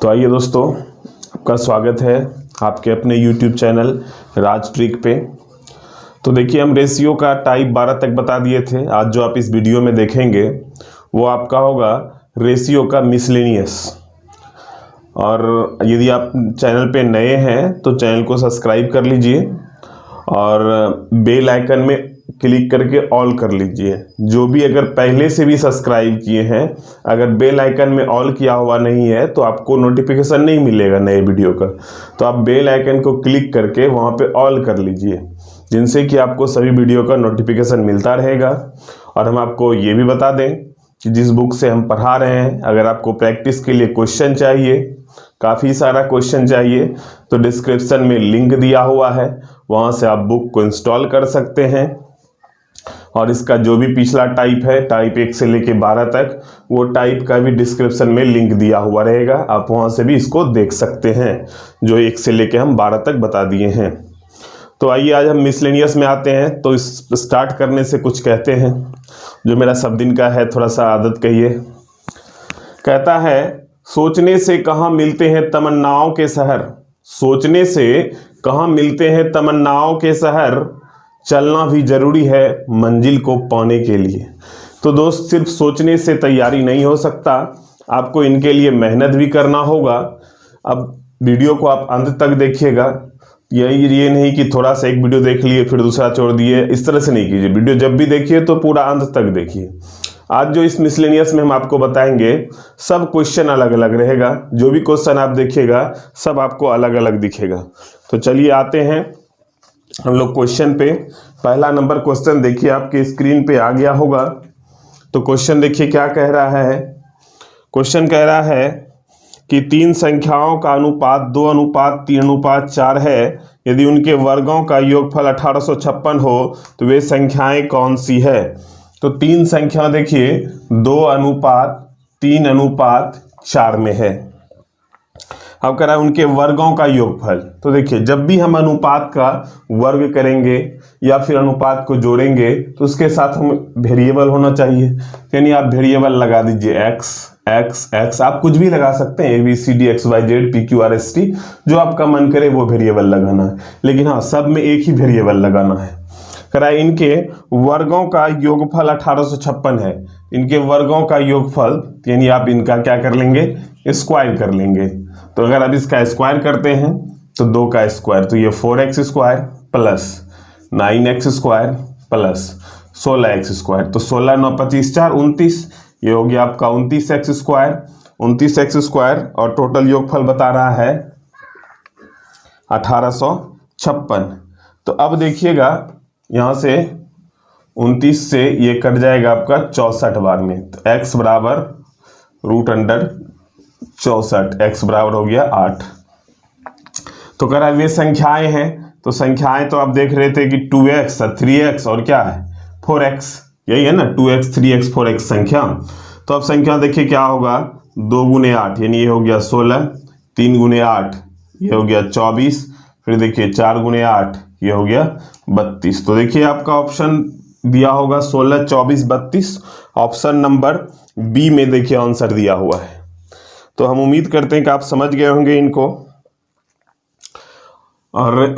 तो आइए दोस्तों, आपका स्वागत है आपके अपने YouTube चैनल राज ट्रिक पे। तो देखिए, हम रेशियो का टाइप 12 तक बता दिए थे। आज जो आप इस वीडियो में देखेंगे वो आपका होगा रेशियो का मिसलेनियस। और यदि आप चैनल पे नए हैं तो चैनल को सब्सक्राइब कर लीजिए और बेल आइकन में क्लिक करके ऑल कर लीजिए। जो भी अगर पहले से भी सब्सक्राइब किए हैं, अगर बेल आइकन में ऑल किया हुआ नहीं है तो आपको नोटिफिकेशन नहीं मिलेगा नए वीडियो का। तो आप बेल आइकन को क्लिक करके वहां पे ऑल कर लीजिए, जिनसे कि आपको सभी वीडियो का नोटिफिकेशन मिलता रहेगा। और हम आपको ये भी बता दें कि जिस बुक से हम पढ़ा रहे हैं, अगर आपको प्रैक्टिस के लिए क्वेश्चन चाहिए, काफ़ी सारा क्वेश्चन चाहिए, तो डिस्क्रिप्शन में लिंक दिया हुआ है, वहाँ से आप बुक को इंस्टॉल कर सकते हैं। और इसका जो भी पिछला टाइप है, टाइप 1 से लेके 12 तक, वो टाइप का भी डिस्क्रिप्शन में लिंक दिया हुआ रहेगा। आप वहाँ से भी इसको देख सकते हैं, जो 1 से लेके हम 12 तक बता दिए हैं। तो आइए आज हम मिसलेनियस में आते हैं। तो इस स्टार्ट करने से कुछ कहते हैं, जो मेरा सब दिन का है, थोड़ा सा आदत कहिए। कहता है, सोचने से कहाँ मिलते हैं तमन्नाओं के शहर, सोचने से कहाँ मिलते हैं तमन्नाओं के शहर, चलना भी जरूरी है मंजिल को पाने के लिए। तो दोस्त, सिर्फ सोचने से तैयारी नहीं हो सकता, आपको इनके लिए मेहनत भी करना होगा। अब वीडियो को आप अंत तक देखिएगा। ये नहीं कि थोड़ा सा एक वीडियो देख लिए फिर दूसरा छोड़ दिए, इस तरह से नहीं कीजिए। वीडियो जब भी देखिए तो पूरा अंत तक देखिए। आज जो इस मिसलेनियस में हम आपको बताएंगे, सब क्वेश्चन अलग अलग रहेगा। जो भी क्वेश्चन आप देखिएगा सब आपको अलग अलग दिखेगा। तो चलिए आते हैं हम लोग क्वेश्चन पे। पहला नंबर क्वेश्चन देखिए, आपके स्क्रीन पे आ गया होगा। तो क्वेश्चन देखिए क्या कह रहा है। क्वेश्चन कह रहा है कि 3 संख्याओं का अनुपात 2:3:4 है। यदि उनके वर्गों का योगफल 1856 हो तो वे संख्याएं कौन सी है। तो 3 संख्या देखिए 2:3:4 में है। अब कह रहा है उनके वर्गों का योगफल। तो देखिए, जब भी हम अनुपात का वर्ग करेंगे या फिर अनुपात को जोड़ेंगे तो उसके साथ हम वेरिएबल होना चाहिए। यानी आप वेरिएबल लगा दीजिए x, आप कुछ भी लगा सकते हैं, ABCD XYZ PQRST, जो आपका मन करे वो वेरिएबल लगाना है। लेकिन हाँ, सब में एक ही वेरिएबल लगाना है। कह रहा है इनके वर्गों का योगफल 1856 है। इनके वर्गों का योगफल यानी आप इनका क्या कर लेंगे, स्क्वायर कर लेंगे। तो अगर आप इसका स्क्वायर करते हैं तो 2 का स्क्वायर, तो ये 4x square plus 9x square plus 16x square. तो 16 9 25 4 29, ये हो गया आपका 29x स्क्वायर। और टोटल योगफल बता रहा है 1856। तो अब देखिएगा, यहाँ से 29 से ये कट जाएगा आपका 64 बार में। तो x बराबर √64, x बराबर हो गया 8। तो कह रहा है वे संख्याएं हैं। तो संख्याएं तो आप देख रहे थे कि 2x 3x और क्या है 4x, यही है ना, 2x 3x 4x संख्या। तो अब संख्या देखिए क्या होगा, 2 × 8 यानी ये हो गया 16, 3 × 8 ये हो गया 24, फिर देखिए 4 × 8 ये हो गया 32। तो देखिए आपका ऑप्शन दिया होगा 16, 24, 32। ऑप्शन नंबर बी में देखिए आंसर दिया हुआ है। तो हम उम्मीद करते हैं कि आप समझ गए होंगे इनको। और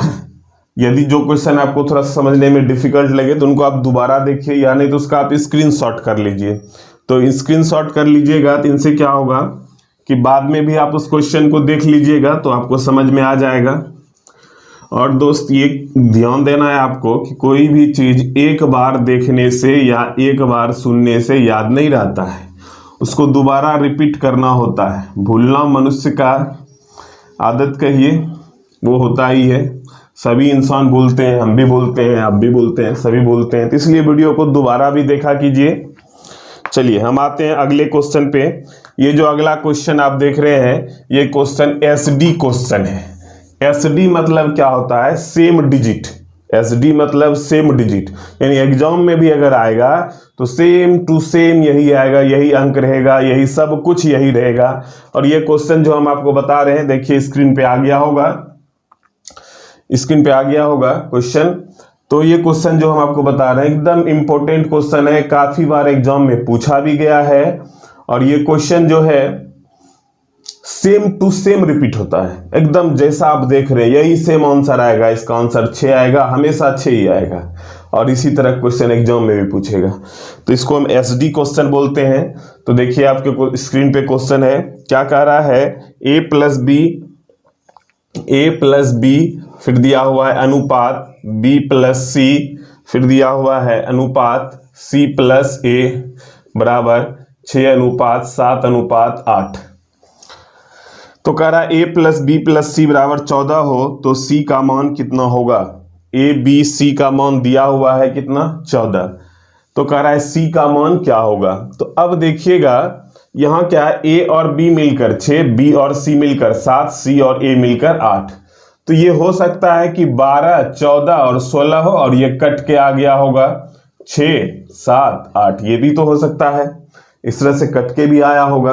यदि जो क्वेश्चन आपको थोड़ा समझने में डिफिकल्ट लगे तो उनको आप दोबारा देखिए, या नहीं तो उसका आप स्क्रीनशॉट कर लीजिए। तो स्क्रीनशॉट कर लीजिएगा, तो इनसे क्या होगा कि बाद में भी आप उस क्वेश्चन को देख लीजिएगा तो आपको समझ में आ जाएगा। और दोस्त, ये ध्यान देना है आपको कि कोई भी चीज एक बार देखने से या एक बार सुनने से याद नहीं रहता है, उसको दोबारा रिपीट करना होता है। भूलना मनुष्य का आदत कहिए, वो होता ही है। सभी इंसान भूलते हैं, हम भी भूलते हैं, आप भी भूलते हैं, सभी भूलते हैं। तो इसलिए वीडियो को दोबारा भी देखा कीजिए। चलिए हम आते हैं अगले क्वेश्चन पे। ये जो अगला क्वेश्चन आप देख रहे हैं, ये क्वेश्चन SD क्वेश्चन है। SD मतलब क्या होता है, सेम डिजिट। SD मतलब सेम डिजिट, यानी एग्जाम में भी अगर आएगा तो सेम टू सेम यही आएगा, यही अंक रहेगा, यही सब कुछ यही रहेगा। और ये क्वेश्चन जो हम आपको बता रहे हैं, देखिए स्क्रीन पे आ गया होगा, स्क्रीन पे आ गया होगा क्वेश्चन। तो ये क्वेश्चन जो हम आपको बता रहे हैं एकदम इंपॉर्टेंट क्वेश्चन है, काफी बार एग्जाम में पूछा भी गया है। और ये क्वेश्चन जो है सेम टू सेम रिपीट होता है, एकदम जैसा आप देख रहे हैं यही सेम आंसर आएगा। इसका आंसर 6 आएगा, हमेशा 6 ही आएगा। और इसी तरह क्वेश्चन एग्जाम में भी पूछेगा। तो इसको हम एसडी क्वेश्चन बोलते हैं। तो देखिए आपके स्क्रीन पे क्वेश्चन है, क्या कह रहा है, ए प्लस बी फिर दिया हुआ है अनुपात बी प्लस सी, फिर दिया हुआ है अनुपात सी प्लस ए बराबर 6:7:8। तो कह रहा है ए प्लस बी प्लस सी बराबर 14 हो तो सी का मान कितना होगा। ए बी सी का मान दिया हुआ है कितना, 14। तो कह रहा है सी का मान क्या होगा। तो अब देखिएगा यहाँ क्या है, ए और बी मिलकर 6, बी और सी मिलकर 7, सी और ए मिलकर 8। तो ये हो सकता है कि 12, 14 और 16 हो और ये कट के आ गया होगा 6, 7, 8। ये भी तो हो सकता है, इस तरह से कट के भी आया होगा।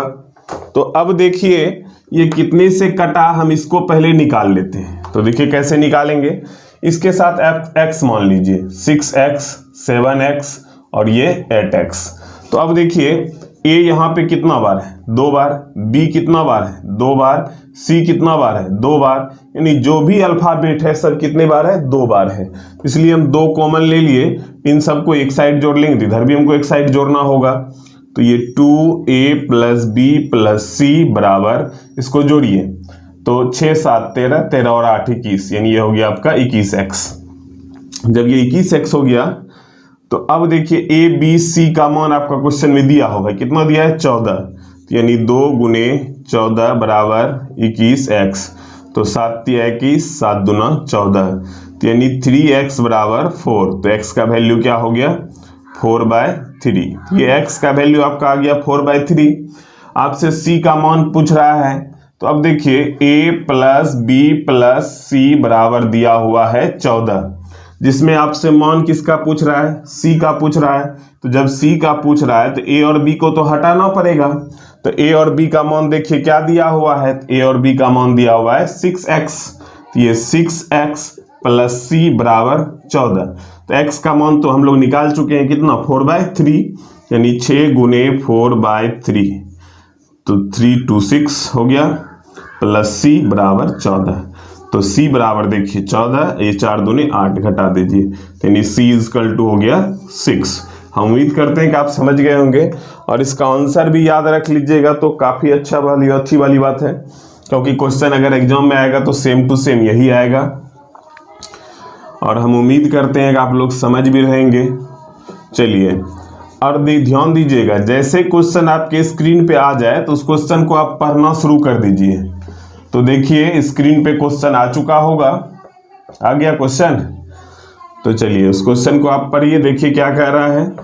तो अब देखिए ये कितने से कटा, हम इसको पहले निकाल लेते हैं। तो देखिए कैसे निकालेंगे, इसके साथ x मान लीजिए 6x, 7x और ये 8x। तो अब देखिए a यहाँ पे कितना बार है, 2 बार, b कितना बार है, 2 बार, c कितना बार है, 2 बार, यानी जो भी अल्फाबेट है सब कितने बार है, 2 बार है। इसलिए हम 2 कॉमन ले लिए, इन सबको एक साइड जोड़ लेंगे, इधर भी हमको एक साइड जोड़ना होगा। तो ये 2a प्लस बी प्लस सी बराबर, इसको जोड़िए तो 6, 7, 13, 13 और 8 21, यानी ये हो गया आपका 21x। जब ये 21x हो गया तो अब देखिए ए बी सी का मान आपका क्वेश्चन में दिया होगा, कितना दिया है, 14। तो यानी 2 गुने 14 बराबर 21x। तो 7 × 21, 7 दूना 14। तो यानी 3x बराबर 4। तो x का वैल्यू क्या हो गया, 4/3। ये x का वैल्यू आपका आ गया 4/3। आपसे c का मान पूछ रहा है। तो अब देखिए a प्लस बी प्लस सी बराबर दिया हुआ है 14, जिसमें आपसे मान किसका पूछ रहा है, c का पूछ रहा है। तो जब c का पूछ रहा है तो a और b को तो हटाना पड़ेगा। तो a और b का मान देखिए क्या दिया हुआ है, a और b का मान दिया हुआ है 6x। तो ये 6x प्लस c बराबर 14। तो x का मान तो हम लोग निकाल चुके हैं, कितना, 4/3, यानी 6 गुने 4/3। तो 3 2 6 हो गया, प्लस c बराबर 14। तो c बराबर देखिए 14, ये 4 दूने 8, घटा दीजिए, यानी c इक्वल टू हो गया 6। हम उम्मीद करते हैं कि आप समझ गए होंगे और इसका आंसर भी याद रख लीजिएगा, तो काफ़ी अच्छी वाली बात है, क्योंकि क्वेश्चन अगर एग्जाम में आएगा तो सेम टू सेम यही आएगा। और हम उम्मीद करते हैं कि आप लोग समझ भी रहेंगे। चलिए, और ध्यान दीजिएगा, जैसे क्वेश्चन आपके स्क्रीन पे आ जाए तो उस क्वेश्चन को आप पढ़ना शुरू कर दीजिए। तो देखिए स्क्रीन पे क्वेश्चन आ चुका होगा, आ गया क्वेश्चन। तो चलिए उस क्वेश्चन को आप पढ़िए, देखिए क्या कह रहा है।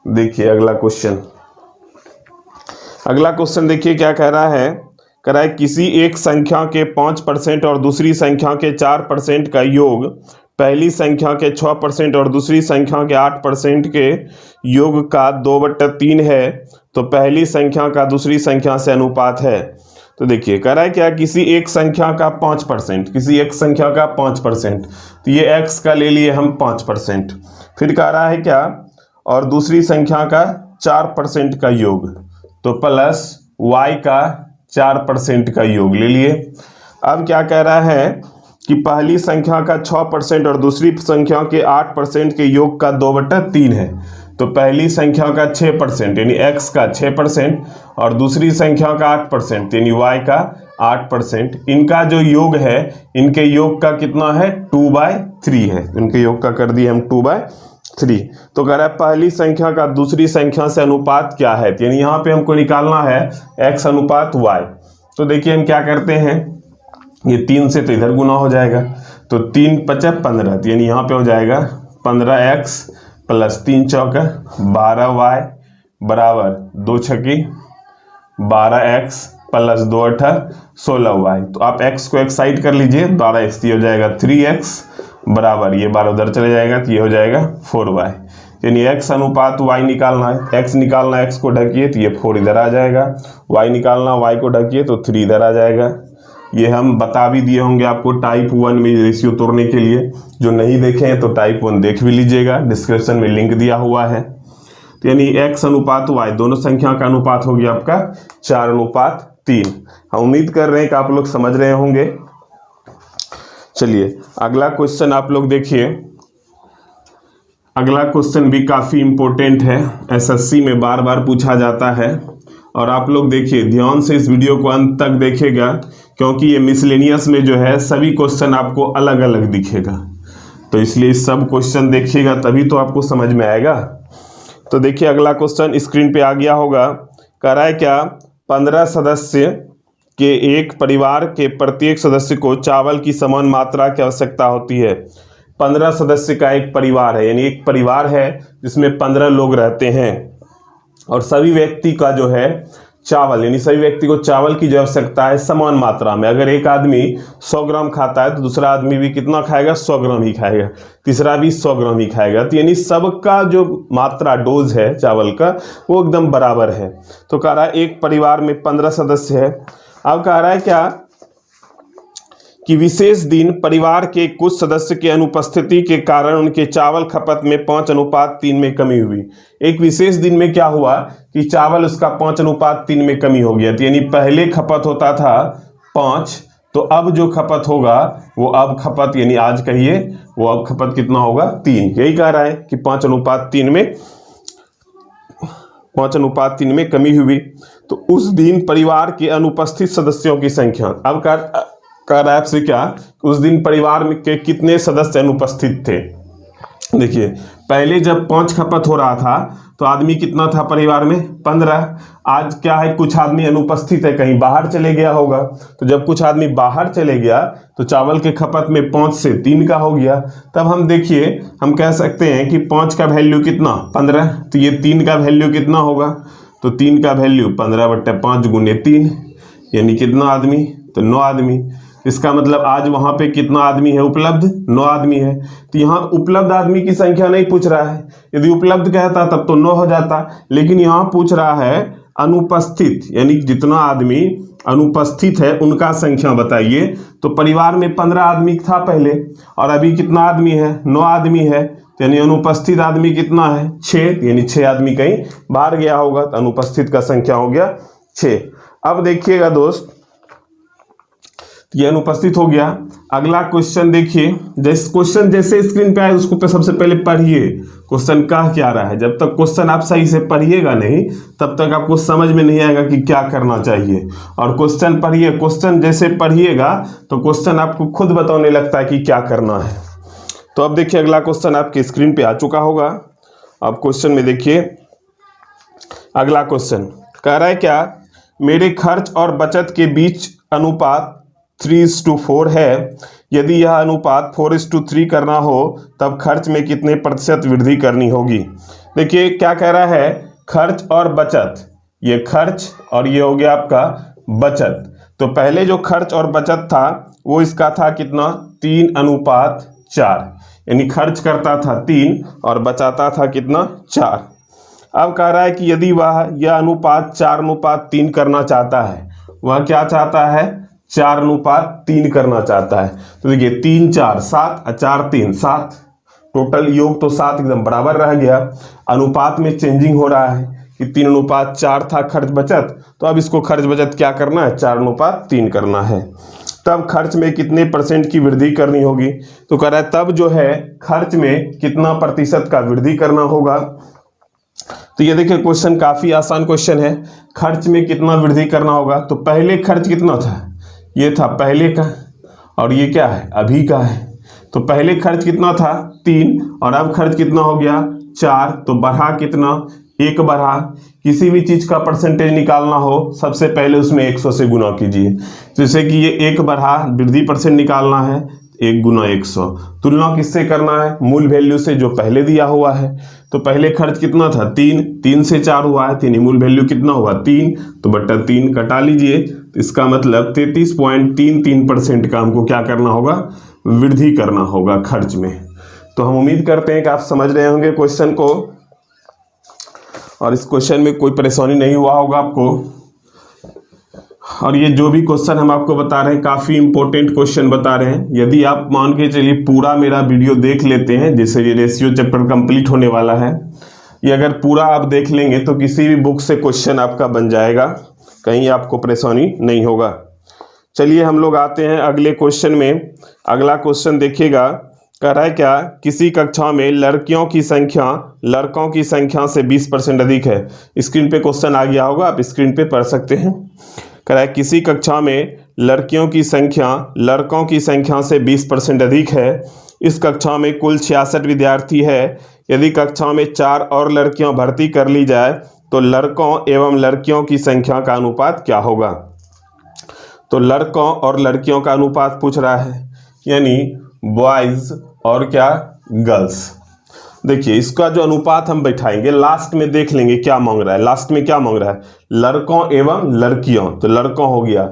देखिए अगला क्वेश्चन देखिए क्या कह रहा है। कह रहा है किसी एक संख्या के 5% और दूसरी संख्या के 4% का योग पहली संख्या के 6% और दूसरी संख्या के 8% के योग का 2/3 है, तो पहली संख्या का दूसरी संख्या से अनुपात है। तो देखिए कह रहा है क्या, किसी एक संख्या का 5%, किसी एक संख्या का 5%, तो ये x का ले लिए हम 5%। फिर कह रहा है क्या, और दूसरी संख्या का 4% का योग, तो प्लस y का 4% का योग ले लिए। अब क्या कह रहा है कि पहली संख्या का 6% और दूसरी संख्या के 8% के योग का 2/3 है। तो पहली संख्या का 6% यानी x का 6% और दूसरी संख्या का 8% यानी y का 8%, इनका जो योग है, इनके योग का कितना है, 2/3 है। इनके योग का कर दिए हम 2/3। तो कह रहा है पहली संख्या का दूसरी संख्या से अनुपात क्या है, यानी यहाँ पे हमको निकालना है x अनुपात y। तो देखिए हम क्या करते हैं, ये 3 से तो इधर गुना हो जाएगा, तो 3 × 5 = 15, यानी यहाँ पे हो जाएगा 15x प्लस 3 चौका 12y बराबर 2 छक्की 12x प्लस 2 8 16y। तो आप x को एक साइड कर लीजिए, 12x ये हो जाएगा 3x बराबर, ये 12 उधर चले जाएगा तो ये हो जाएगा 4y। यानी x अनुपात y निकालना है, x निकालना x को ढकिए तो ये 4 इधर आ जाएगा, y निकालना y को ढकिए तो 3 इधर आ जाएगा। ये हम बता भी दिए होंगे आपको टाइप 1 में रेशियो तोड़ने के लिए, जो नहीं देखे हैं तो टाइप 1 देख भी लीजिएगा, डिस्क्रिप्शन में लिंक दिया हुआ है। तो यानी x अनुपात y, दोनों संख्या का अनुपात हो गया आपका 4:3। 3। हम उम्मीद कर रहे हैं कि आप लोग समझ रहे होंगे। चलिए अगला क्वेश्चन आप लोग देखिए। अगला क्वेश्चन भी काफ़ी इम्पोर्टेंट है, एसएससी में बार बार पूछा जाता है। और आप लोग देखिए ध्यान से इस वीडियो को अंत तक देखिएगा, क्योंकि ये मिसलेनियस में जो है सभी क्वेश्चन आपको अलग अलग दिखेगा, तो इसलिए सब क्वेश्चन देखिएगा तभी तो आपको समझ में आएगा। तो देखिए अगला क्वेश्चन स्क्रीन पे आ गया होगा। कह रहा है क्या 15 सदस्य के एक परिवार के प्रत्येक सदस्य को चावल की समान मात्रा की आवश्यकता होती है। 15 सदस्य का एक परिवार है, यानी एक परिवार है जिसमें 15 लोग रहते हैं और सभी व्यक्ति का जो है चावल, यानी सभी व्यक्ति को चावल की जो आवश्यकता है समान मात्रा में। अगर एक आदमी 100 ग्राम खाता है तो दूसरा आदमी भी कितना खाएगा, 100 ग्राम ही खाएगा, तीसरा भी 100 ग्राम ही खाएगा। तो यानी सबका जो मात्रा डोज है चावल का वो एकदम बराबर है। तो कह रहा है एक परिवार में 15 सदस्य है। अब कह रहा है क्या कि विशेष दिन परिवार के कुछ सदस्य के अनुपस्थिति के कारण उनके चावल खपत में 5:3 में कमी हुई। एक विशेष दिन में क्या हुआ कि चावल उसका 5:3 में कमी हो गया। तो यानी पहले खपत होता था 5, तो अब जो खपत होगा वो अब खपत, यानी आज कहिए वो अब खपत कितना होगा, 3। यही कह रहा है कि 5:3 में कमी हुई। तो उस दिन परिवार के अनुपस्थित सदस्यों की संख्या, अब कह रहा है आपसे क्या, उस दिन परिवार में के कितने सदस्य अनुपस्थित थे। देखिए पहले जब 5 खपत हो रहा था तो आदमी कितना था परिवार में, 15। आज क्या है, कुछ आदमी अनुपस्थित है, कहीं बाहर चले गया होगा। तो जब कुछ आदमी बाहर चले गया तो चावल के खपत में 5 से 3 का हो गया। तब हम देखिए हम कह सकते हैं कि 5 का वैल्यू कितना, 15। तो ये 3 का वैल्यू कितना होगा, तो 3 का वैल्यू 15/5 × 3, यानी कितना आदमी, तो 9 आदमी। इसका मतलब आज वहां पे कितना आदमी है उपलब्ध, 9 आदमी है। तो यहाँ उपलब्ध आदमी की संख्या नहीं पूछ रहा है, यदि उपलब्ध कहता तब तो 9 हो जाता, लेकिन यहाँ पूछ रहा है अनुपस्थित, यानी जितना आदमी अनुपस्थित है उनका संख्या बताइए। तो परिवार में 15 आदमी था पहले और अभी कितना आदमी है, 9 आदमी है। तो यानी अनुपस्थित आदमी कितना है, 6, यानी 6 आदमी कहीं बाहर गया होगा, तो अनुपस्थित का संख्या हो गया 6। अब देखिएगा दोस्त, ये अनुपस्थित हो गया। अगला क्वेश्चन देखिए, क्वेश्चन जैसे स्क्रीन पे आए उसको पे सबसे पहले पढ़िए क्वेश्चन कह क्या रहा है। जब तक क्वेश्चन आप सही से पढ़िएगा नहीं तब तक आपको समझ में नहीं आएगा कि क्या करना चाहिए। और क्वेश्चन पढ़िए, क्वेश्चन जैसे पढ़िएगा तो क्वेश्चन आपको खुद बताने लगता है कि क्या करना है। तो अब देखिए अगला क्वेश्चन आपके स्क्रीन पे आ चुका होगा। अब क्वेश्चन में देखिए अगला क्वेश्चन कह रहा है क्या, मेरे खर्च और बचत के बीच अनुपात 3:4 है। यदि यह अनुपात 4:3 करना हो तब खर्च में कितने प्रतिशत वृद्धि करनी होगी। देखिए क्या कह रहा है, खर्च और बचत, ये खर्च और ये हो गया आपका बचत। तो पहले जो खर्च और बचत था वो इसका था कितना, 3:4, यानी खर्च करता था 3 और बचाता था कितना, 4। अब कह रहा है कि यदि यह अनुपात 4:3 करना चाहता है, वह क्या चाहता है, 4:3 करना चाहता है। तो देखिए 3 4 7 और 4 3 7, टोटल योग तो 7 एकदम बराबर रह गया। अनुपात में चेंजिंग हो रहा है कि 3:4 था खर्च बचत, तो अब इसको खर्च बचत क्या करना है, 4:3 करना है। तब खर्च में कितने % की वृद्धि करनी होगी। तो कह रहा है तब जो है खर्च में कितना प्रतिशत का वृद्धि करना होगा। तो ये देखिए क्वेश्चन काफी आसान क्वेश्चन है, खर्च में कितना वृद्धि करना होगा। तो पहले खर्च कितना था, ये था पहले का, और ये क्या है, अभी का है। तो पहले खर्च कितना था, 3, और अब खर्च कितना हो गया, 4। तो बढ़ा कितना, 1 बढ़ा। किसी भी चीज का परसेंटेज निकालना हो सबसे पहले उसमें 100 से गुना कीजिए। जैसे कि ये 1 बढ़ा, वृद्धि % निकालना है, 1 × 100। तुलना किससे करना है, मूल वैल्यू से जो पहले दिया हुआ है। तो पहले खर्च कितना था, 3 से 4 हुआ है, यानी मूल वैल्यू कितना हुआ, 3, तो बटा 3 कटा लीजिए। तो इसका मतलब 33.33% का हमको क्या करना होगा, वृद्धि करना होगा खर्च में। तो हम उम्मीद करते हैं कि आप समझ रहे होंगे क्वेश्चन को, और इस क्वेश्चन में कोई परेशानी नहीं हुआ होगा आपको। और ये जो भी क्वेश्चन हम आपको बता रहे हैं काफ़ी इंपॉर्टेंट क्वेश्चन बता रहे हैं। यदि आप मान के चलिए पूरा मेरा वीडियो देख लेते हैं, जैसे ये रेशियो चैप्टर कंप्लीट होने वाला है, ये अगर पूरा आप देख लेंगे तो किसी भी बुक से क्वेश्चन आपका बन जाएगा, कहीं आपको परेशानी नहीं होगा। चलिए हम लोग आते हैं अगले क्वेश्चन में। अगला क्वेश्चन देखिएगा, कह रहा है क्या, किसी कक्षा में लड़कियों की संख्या लड़कों की संख्या से 20% अधिक है। स्क्रीन पे क्वेश्चन आ गया होगा, आप स्क्रीन पे पढ़ सकते हैं। कह रहा है किसी कक्षा में लड़कियों की संख्या लड़कों की संख्या से 20% अधिक है। इस कक्षा में कुल 66 विद्यार्थी है। यदि कक्षा में 4 और लड़कियां भर्ती कर ली जाए तो लड़कों एवं लड़कियों की संख्या का अनुपात क्या होगा। तो लड़कों और लड़कियों का अनुपात पूछ रहा है, यानी बॉयज और क्या, गर्ल्स। देखिए इसका जो अनुपात हम बैठाएंगे, लास्ट में देख लेंगे क्या मांग रहा है। लास्ट में क्या मांग रहा है, लड़कों एवं लड़कियों। तो लड़कों हो गया,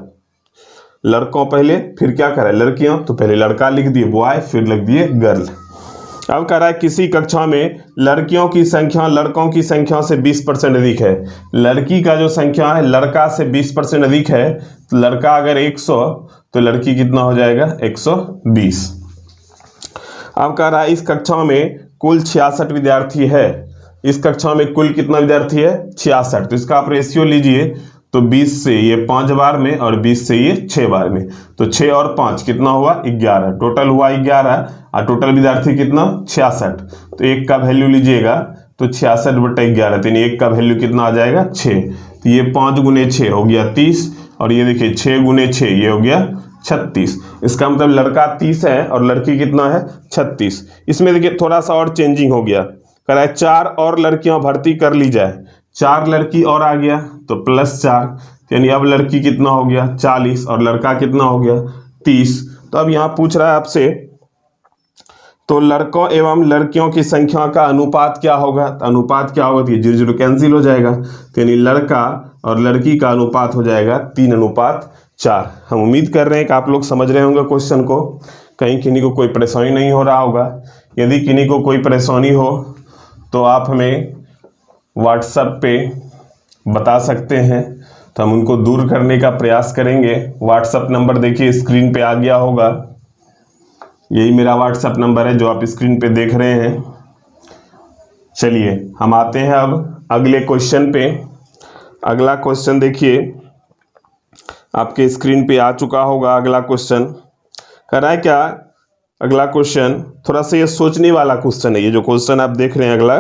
लड़कों पहले, फिर क्या करा है लड़कियों, तो पहले लड़का लिख दिए बॉय, फिर लिख दिए गर्ल। अब कह रहा है किसी कक्षा में लड़कियों की संख्या लड़कों की संख्या से 20% अधिक है। लड़की का जो संख्या है लड़का से 20% अधिक है। तो लड़का अगर 100 तो लड़की कितना हो जाएगा, 120। अब कह रहा है इस कक्षा में कुल 66 विद्यार्थी है। इस कक्षा में कुल कितना विद्यार्थी है, 66। तो इसका आप रेशियो लीजिए, तो 20 से ये 5 बार में और 20 से ये 6 बार में, तो 6 और 5 कितना हुआ, 11। टोटल हुआ 11 और टोटल विद्यार्थी कितना, 66। तो एक का वैल्यू लीजिएगा तो 66/11, तो एक का वैल्यू कितना आ जाएगा, 6। तो ये 5 गुने 6 हो गया 30, और ये देखिए 6 गुने 6 ये हो गया 36। इसका मतलब लड़का 30 है और लड़की कितना है, 36। इसमें देखिए थोड़ा सा और चेंजिंग हो गया, कह रहा है 4 और लड़कियां भर्ती कर ली जाए। 4 लड़की और आ गया तो +4, यानी अब लड़की कितना हो गया, 40, और लड़का कितना हो गया, 30। तो अब यहाँ पूछ रहा है आपसे, तो लड़कों एवं लड़कियों की संख्या का अनुपात क्या होगा। तो अनुपात क्या होगा, तो 0 कैंसिल हो जाएगा, तो यानी लड़का और लड़की का अनुपात हो जाएगा 3:4। हम उम्मीद कर रहे हैं कि आप लोग समझ रहे होंगे क्वेश्चन को, कहीं किन्हीं को कोई परेशानी नहीं हो रहा होगा। यदि किन्हीं को कोई परेशानी हो तो आप हमें व्हाट्सएप पे बता सकते हैं, तो हम उनको दूर करने का प्रयास करेंगे। व्हाट्सएप नंबर देखिए स्क्रीन पे आ गया होगा, यही मेरा व्हाट्सएप नंबर है जो आप स्क्रीन पे देख रहे हैं। चलिए हम आते हैं अब अगले क्वेश्चन पे। अगला क्वेश्चन देखिए आपके स्क्रीन पे आ चुका होगा। अगला क्वेश्चन कह रहा है क्या, अगला क्वेश्चन थोड़ा सा ये सोचने वाला क्वेश्चन है। ये जो क्वेश्चन आप देख रहे हैं अगला,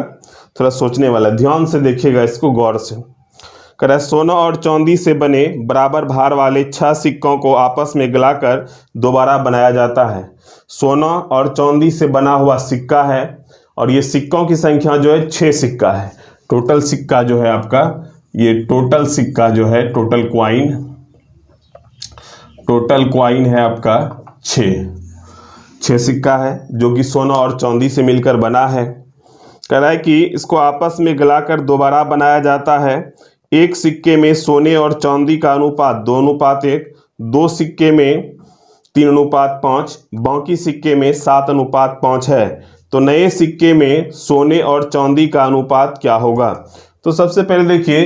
थोड़ा सोचने वाला, ध्यान से देखिएगा इसको गौर से। कह रहा है सोना और चांदी से बने बराबर भार वाले 6 सिक्कों को आपस में गलाकर दोबारा बनाया जाता है। सोना और चांदी से बना हुआ सिक्का है और ये सिक्कों की संख्या जो है 6 सिक्का है। टोटल सिक्का जो है आपका, ये टोटल सिक्का जो है, टोटल क्वाइन है आपका 6 सिक्का है जो कि सोना और चांदी से मिलकर बना है। कह रहा है कि इसको आपस में गलाकर दोबारा बनाया जाता है। एक सिक्के में सोने और चांदी का अनुपात 2:1, 2 सिक्के में 3:5, बाकी सिक्के में 7:5 है। तो नए सिक्के में सोने और चांदी का अनुपात क्या होगा। तो सबसे पहले देखिए,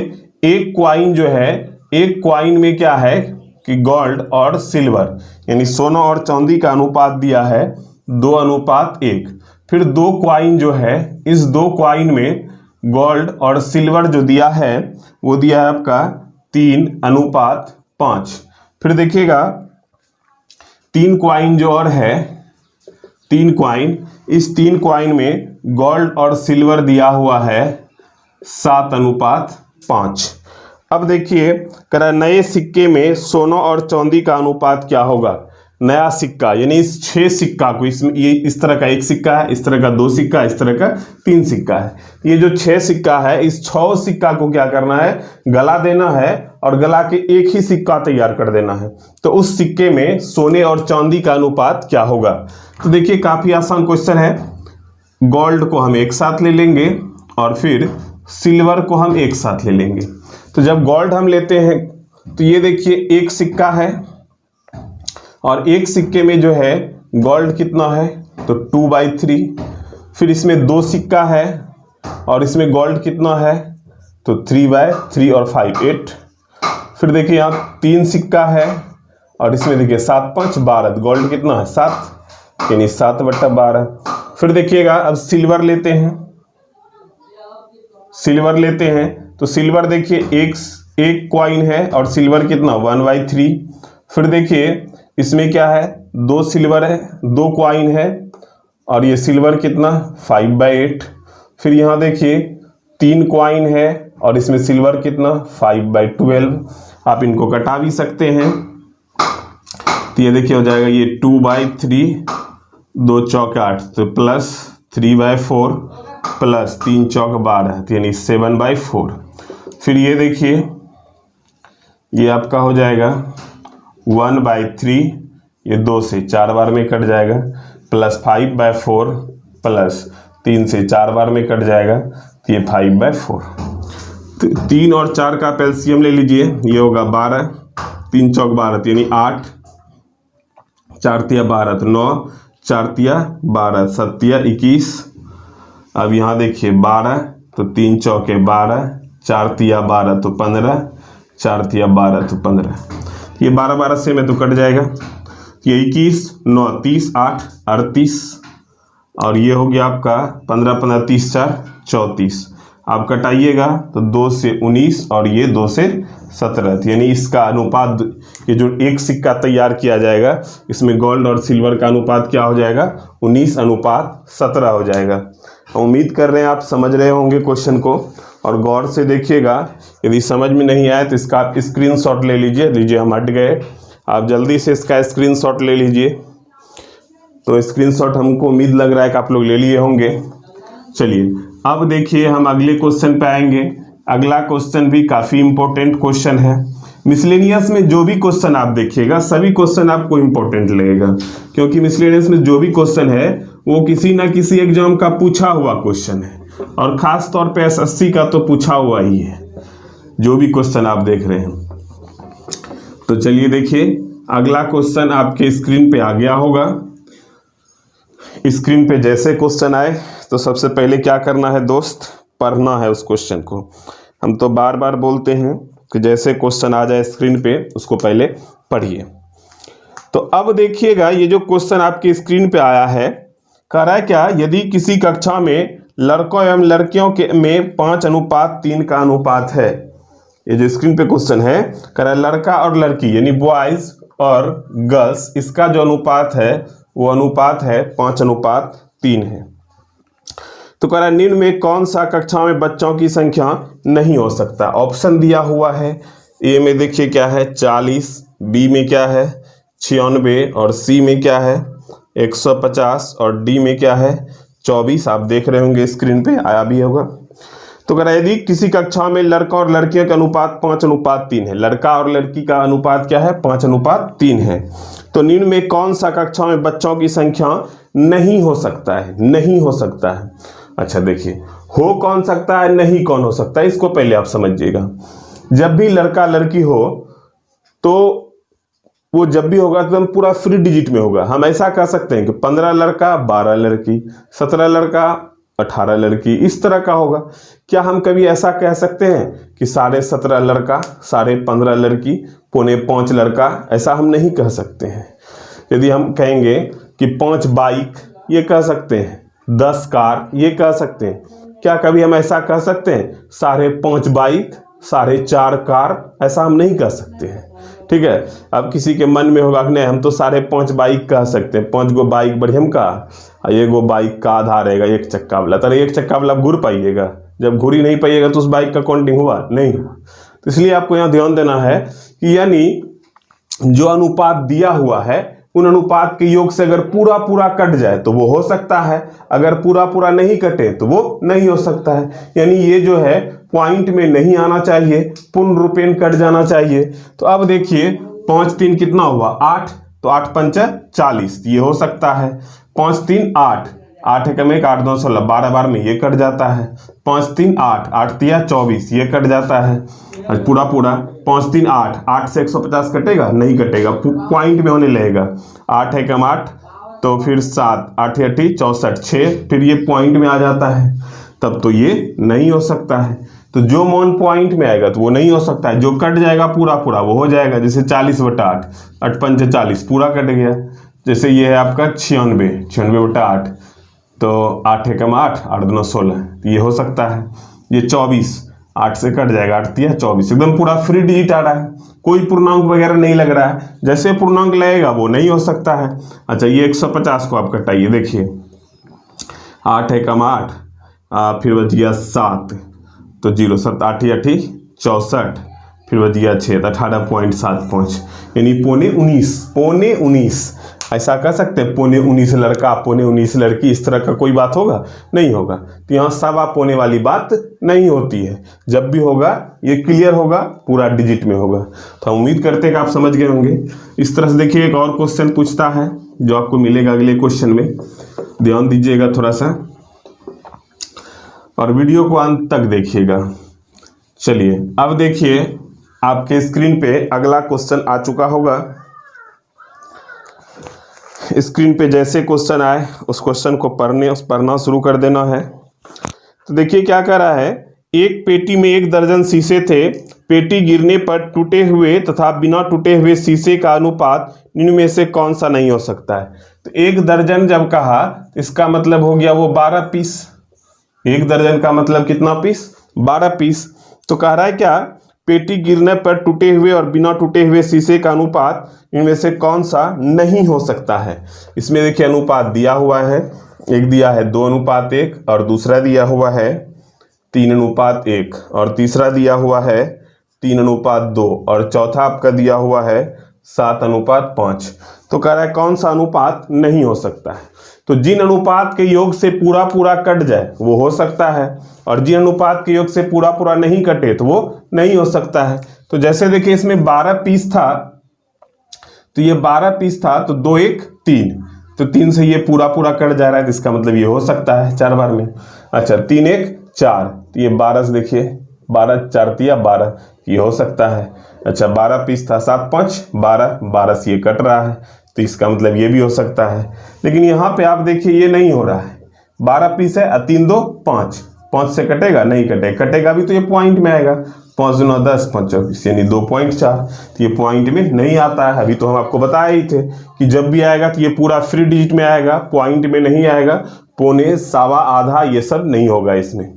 एक क्वाइन जो है, एक क्वाइन में क्या है कि गोल्ड और सिल्वर, यानी सोना और चांदी का अनुपात दिया है 2:1। फिर 2 क्वाइन जो है, इस 2 क्वाइन में गोल्ड और सिल्वर जो दिया है वो दिया है आपका 3:5। फिर देखिएगा 3 क्वाइन जो और है, 3 क्वाइन, इस 3 क्वाइन में गोल्ड और सिल्वर दिया हुआ है 7:5। अब देखिए कह रहा है नए सिक्के में सोना और चांदी का अनुपात क्या होगा। नया सिक्का यानी इस 6 सिक्का को, इसमें ये इस तरह का 1 सिक्का है, इस तरह का 2 सिक्का, इस तरह का 3 सिक्का है। ये जो 6 सिक्का है, इस 6 सिक्का को क्या करना है, गला देना है और गला के एक ही सिक्का तैयार कर देना है। तो उस सिक्के में सोने और चांदी का अनुपात क्या होगा। तो देखिए काफी आसान क्वेश्चन है। गोल्ड को हम एक साथ ले लेंगे और फिर सिल्वर को हम एक साथ ले लेंगे। तो जब गोल्ड हम लेते हैं तो ये देखिए 1 सिक्का है और 1 सिक्के में जो है गोल्ड कितना है, तो 2/3। फिर इसमें 2 सिक्का है और इसमें गोल्ड कितना है, तो 3/3 और 5 8। फिर देखिए यहाँ 3 सिक्का है और इसमें देखिए 7×5 12, गोल्ड कितना है 7, यानी 7/12। फिर देखिएगा अब सिल्वर लेते हैं, तो सिल्वर देखिए एक क्वाइन है और सिल्वर कितना 1/3। फिर देखिए इसमें क्या है, 2 सिल्वर है, 2 क्वाइन है और ये सिल्वर कितना 5/8। फिर यहाँ देखिए 3 क्वाइन है और इसमें सिल्वर कितना 5/12। आप इनको कटा भी सकते हैं, तो ये देखिए हो जाएगा ये 2/3, 2 चौक 8 तो प्लस 3/4 प्लस 3 चौक 12 तो यानी 7/4। फिर ये देखिए ये आपका हो जाएगा 1/3, ये 2 से 4 बार में कट जाएगा, प्लस 5/4 प्लस 3 से 4 बार में कट जाएगा, तो ये 5/4। 3 और 4 का एलसीएम ले लीजिए, ये होगा 12, 3 चौक 12 यानी 8, 4 तिया 12 तो 9, 4 तिया 12, 7 तिया 21। अब यहाँ देखिए 12 तो 3 चौके 12, 4 तिया 12 तो 15, 4 तिया 12 तो 15, ये 12 से में तो कट जाएगा, ये 21, 9, 30, 8, 38 और ये हो गया आपका 15, 15, 30, 4, 34। आप कटाइएगा तो 2 से 19 और ये 2 से 17, यानी इसका अनुपात, ये जो एक सिक्का तैयार किया जाएगा इसमें गोल्ड और सिल्वर का अनुपात क्या हो जाएगा 19:17 हो जाएगा। उम्मीद कर रहे हैं आप समझ रहे होंगे क्वेश्चन को, और गौर से देखिएगा, यदि समझ में नहीं आए तो इसका आप स्क्रीनशॉट ले लीजिए हम हट गए, आप जल्दी से इसका स्क्रीनशॉट ले लीजिए। तो स्क्रीनशॉट हमको उम्मीद लग रहा है कि आप लोग ले लिए होंगे। चलिए अब देखिए हम अगले क्वेश्चन पे आएंगे। अगला क्वेश्चन भी काफ़ी इंपॉर्टेंट क्वेश्चन है। मिसलेनियस में जो भी क्वेश्चन आप देखिएगा सभी क्वेश्चन आपको इंपॉर्टेंट लगेगा, क्योंकि मिसलेनियस में जो भी क्वेश्चन है वो किसी ना किसी एग्जाम का पूछा हुआ क्वेश्चन है, और ख़ास तौर पे एसएससी का तो पूछा हुआ ही है जो भी क्वेश्चन आप देख रहे हैं। तो चलिए देखिए अगला क्वेश्चन आपके स्क्रीन पे आ गया होगा। स्क्रीन पे जैसे क्वेश्चन आए तो सबसे पहले क्या करना है दोस्त, पढ़ना है उस क्वेश्चन को। हम तो बार बार बोलते हैं कि जैसे क्वेश्चन आ जाए स्क्रीन पे उसको पहले पढ़िए। तो अब देखिएगा ये जो क्वेश्चन आपकी स्क्रीन पे आया है, कह रहा है क्या, यदि किसी कक्षा में लड़कों एवं लड़कियों के में 5:3 का अनुपात है। ये जो स्क्रीन पे क्वेश्चन है कह रहा है लड़का और लड़की यानी बॉयज और गर्ल्स, इसका जो अनुपात है वो अनुपात है 5:3 है। तो कह रहा है निम्न में कौन सा कक्षा में बच्चों की संख्या नहीं हो सकता। ऑप्शन दिया हुआ है, ए में देखिए क्या है 40, बी में क्या है 96 और सी में क्या है 150 और डी में क्या है 24। आप देख रहे होंगे स्क्रीन पे आया भी होगा। तो कह रहा है यदि किसी कक्षा में लड़का और लड़कियों का अनुपात 5:3 है, लड़का और लड़की का अनुपात क्या है 5:3 है, तो निम्न में कौन सा कक्षा में बच्चों की संख्या नहीं हो सकता है, नहीं हो सकता है। अच्छा देखिए हो कौन सकता है, नहीं कौन हो सकता है, इसको पहले आप समझिएगा। जब भी लड़का लड़की हो तो वो जब भी होगा एकदम पूरा फ्री डिजिट में होगा। हम ऐसा कह सकते हैं कि 15 लड़का 12 लड़की, 17 लड़का 18 लड़की, इस तरह का होगा। क्या हम कभी ऐसा कह सकते हैं कि 17.5 लड़का 15.5 लड़की 4.25 लड़का, ऐसा हम नहीं कह सकते हैं। यदि हम कहेंगे कि 5 बाइक, ये कह सकते हैं, 10 कार, ये कह सकते हैं। क्या कभी हम ऐसा कह सकते हैं 5.5 बाइक 4.5 कार, ऐसा हम नहीं कह सकते हैं। ठीक है, अब किसी के मन में होगा कि नहीं हम तो 5.5 बाइक कह सकते हैं, 5 गो बाइक बढ़िया का, एक गो बाइक का आधा रहेगा 1 चक्का वाला, तो 1 चक्का वाला घूर पाइएगा, जब घूरी नहीं पाइएगा तो उस बाइक का काउंटिंग हुआ नहीं हुआ। तो इसलिए आपको यहाँ ध्यान देना है कि यानी जो अनुपात दिया हुआ है उन अनुपात के योग से अगर पूरा पूरा कट जाए तो वो हो सकता है, अगर पूरा पूरा नहीं कटे तो वो नहीं हो सकता है। यानी ये जो है पॉइंट में नहीं आना चाहिए, पूर्ण रूपेण कट जाना चाहिए। तो अब देखिए 5×3 कितना हुआ 8, तो 8×5 40, ये हो सकता है। 5×3 8, 8 एकम 1 8 2 16, 12 बार में ये कट जाता है। 5×3 8, 8 तिया 24, ये कट जाता है। और पूरा पूरा 5×3 8, 8 से 150 कटेगा नहीं कटेगा, पॉइंट में होने लगेगा। 8 एकम 8 तो फिर 7, 8 8 64, 6, फिर ये पॉइंट में आ जाता है, तब तो ये नहीं हो सकता है। तो जो मान पॉइंट में आएगा तो वो नहीं हो सकता है, जो कट जाएगा पूरा पूरा वो हो जाएगा। जैसे 40/8, 8×5 40 पूरा कट गया। जैसे ये है आपका 96/8, तो 8 एकम 8 8 2 16, ये हो सकता है। ये 24, 8 से कट जाएगा, 8 तिया 24, एकदम पूरा फ्री डिजिट आ रहा है, कोई पूर्णांक वगैरह नहीं लग रहा है। जैसे पूर्णांक लगेगा वो नहीं हो सकता है। अच्छा ये 150 को आप कटाइए, देखिए 8 है कम 8, फिर बच गया 7, तो 0 7 8 8 64, फिर बच गया 6 18.75, यानी पौने 19 ऐसा कर सकते हैं। पौने 19 लड़का पौने 19 लड़की, इस तरह का कोई बात होगा? नहीं होगा। तो यहाँ सवा पौने वाली बात नहीं होती है। जब भी होगा ये क्लियर होगा, पूरा डिजिट में होगा। तो हम उम्मीद करते हैं कि आप समझ गए होंगे। इस तरह से देखिए एक और क्वेश्चन पूछता है जो आपको मिलेगा अगले क्वेश्चन में, ध्यान दीजिएगा थोड़ा सा और वीडियो को अंत तक देखिएगा। चलिए अब देखिए आपके स्क्रीन पे अगला क्वेश्चन आ चुका होगा। स्क्रीन पे जैसे क्वेश्चन आए उस क्वेश्चन को पढ़ना शुरू कर देना है। तो देखिए क्या कह रहा है, एक पेटी में 1 दर्जन शीशे थे, पेटी गिरने पर टूटे हुए तथा बिना टूटे हुए शीशे का अनुपात निम्न में से कौन सा नहीं हो सकता है? तो 1 दर्जन जब कहा इसका मतलब हो गया वो 12 पीस। 1 दर्जन का मतलब कितना पीस? 12 पीस। तो कह रहा है क्या, पेटी गिरने पर टूटे हुए और बिना टूटे हुए शीशे का अनुपात इनमें से कौन सा नहीं हो सकता है? इसमें देखिए अनुपात दिया हुआ है, एक दिया है 2:1 और दूसरा दिया हुआ है 3:1 और तीसरा दिया हुआ है 3:2 और चौथा आपका दिया हुआ है 7:5। तो कह रहा है कौन सा अनुपात नहीं हो सकता है? तो जिन अनुपात के योग से पूरा पूरा कट जाए वो हो सकता है, और जिन अनुपात के योग से पूरा पूरा नहीं कटे तो वो नहीं हो सकता है। तो जैसे देखिए इसमें 12 पीस था, तो ये 12 पीस था, तो 2 1 3, तो 3 से ये पूरा पूरा कट जा रहा है, तो इसका मतलब ये हो सकता है 4 बार में। अच्छा 3 1 4, तो ये 12 से देखिए 12 4 तिया 12, ये हो सकता है। अच्छा 12 पीस था, 7 5 12, 12 से ये कट रहा है, तो इसका मतलब ये भी हो सकता है। लेकिन यहाँ पे आप देखिए ये नहीं हो रहा है, 12 पीस है, 3 2 5, 5 से कटेगा? नहीं कटेगा भी तो ये पॉइंट में आएगा, 5 2 10 5 24, यानी 2.4, तो ये पॉइंट में नहीं आता है। अभी तो हम आपको बताए ही थे कि जब भी आएगा तो ये पूरा फ्री डिजिट में आएगा, पॉइंट में नहीं आएगा, पौने सवा आधा ये सब नहीं होगा इसमें।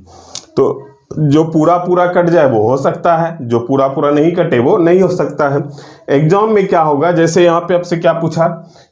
तो जो पूरा पूरा कट जाए वो हो सकता है, जो पूरा पूरा नहीं कटे वो नहीं हो सकता है। एग्जाम में क्या होगा, जैसे यहाँ पे आपसे क्या पूछा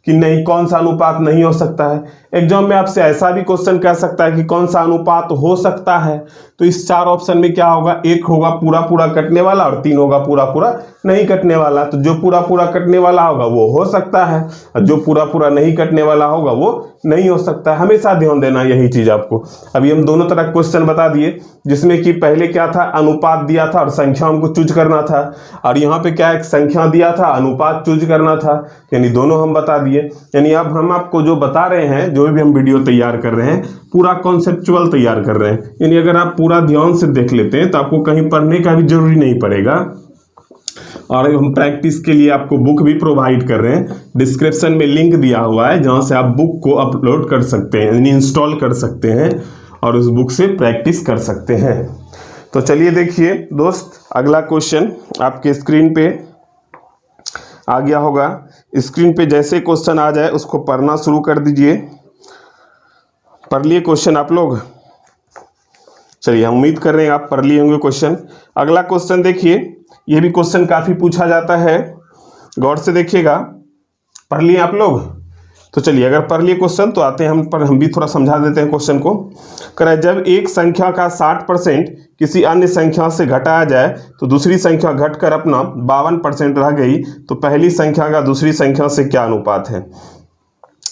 कि नहीं कौन सा अनुपात नहीं हो सकता है, एग्जाम में आपसे ऐसा भी क्वेश्चन कह सकता है कि कौन सा अनुपात हो सकता है। तो इस 4 ऑप्शन में क्या होगा, 1 होगा पूरा पूरा कटने वाला और 3 होगा पूरा पूरा नहीं कटने वाला। तो जो पूरा पूरा कटने वाला होगा वो हो सकता है, और जो पूरा पूरा नहीं कटने वाला होगा वो नहीं हो सकता है। हमेशा ध्यान देना यही चीज आपको। अभी हम दोनों तरह क्वेश्चन बता दिए, जिसमें कि पहले क्या था, अनुपात दिया था और संख्या हमको चूज करना था, और यहाँ पे क्या एक संख्या दिया था, अनुपात चूज करना था, यानी दोनों हम बता दिए। यानी अब हम आपको जो बता रहे हैं, जो भी हम वीडियो तैयार कर रहे हैं, पूरा कॉन्सेप्चुअल तैयार कर रहे हैं। यानी अगर आप पूरा ध्यान से देख लेते हैं तो आपको कहीं पढ़ने का भी जरूरी नहीं पड़ेगा। और हम प्रैक्टिस के लिए आपको बुक भी प्रोवाइड कर रहे हैं, डिस्क्रिप्शन में लिंक दिया हुआ है जहां से आप बुक को अपलोड कर सकते हैं, यानी इंस्टॉल कर सकते हैं और उस बुक से प्रैक्टिस कर सकते हैं। तो चलिए देखिए दोस्त, अगला क्वेश्चन आपके स्क्रीन पे आ गया होगा। स्क्रीन पे जैसे क्वेश्चन आ जाए उसको पढ़ना शुरू कर दीजिए। पढ़ लिए क्वेश्चन आप लोग? चलिए हम उम्मीद कर रहे हैं आप पढ़ लिए होंगे क्वेश्चन। अगला क्वेश्चन देखिए, ये भी क्वेश्चन काफी पूछा जाता है, गौर से देखिएगा। पढ़ लिए आप लोग? तो चलिए अगर पढ़ लिए क्वेश्चन तो आते हैं हम भी थोड़ा समझा देते हैं क्वेश्चन को। करें, जब एक संख्या का 60% किसी अन्य संख्या से घटाया जाए तो दूसरी संख्या घटकर अपना 52% रह गई, तो पहली संख्या का दूसरी संख्या से क्या अनुपात है?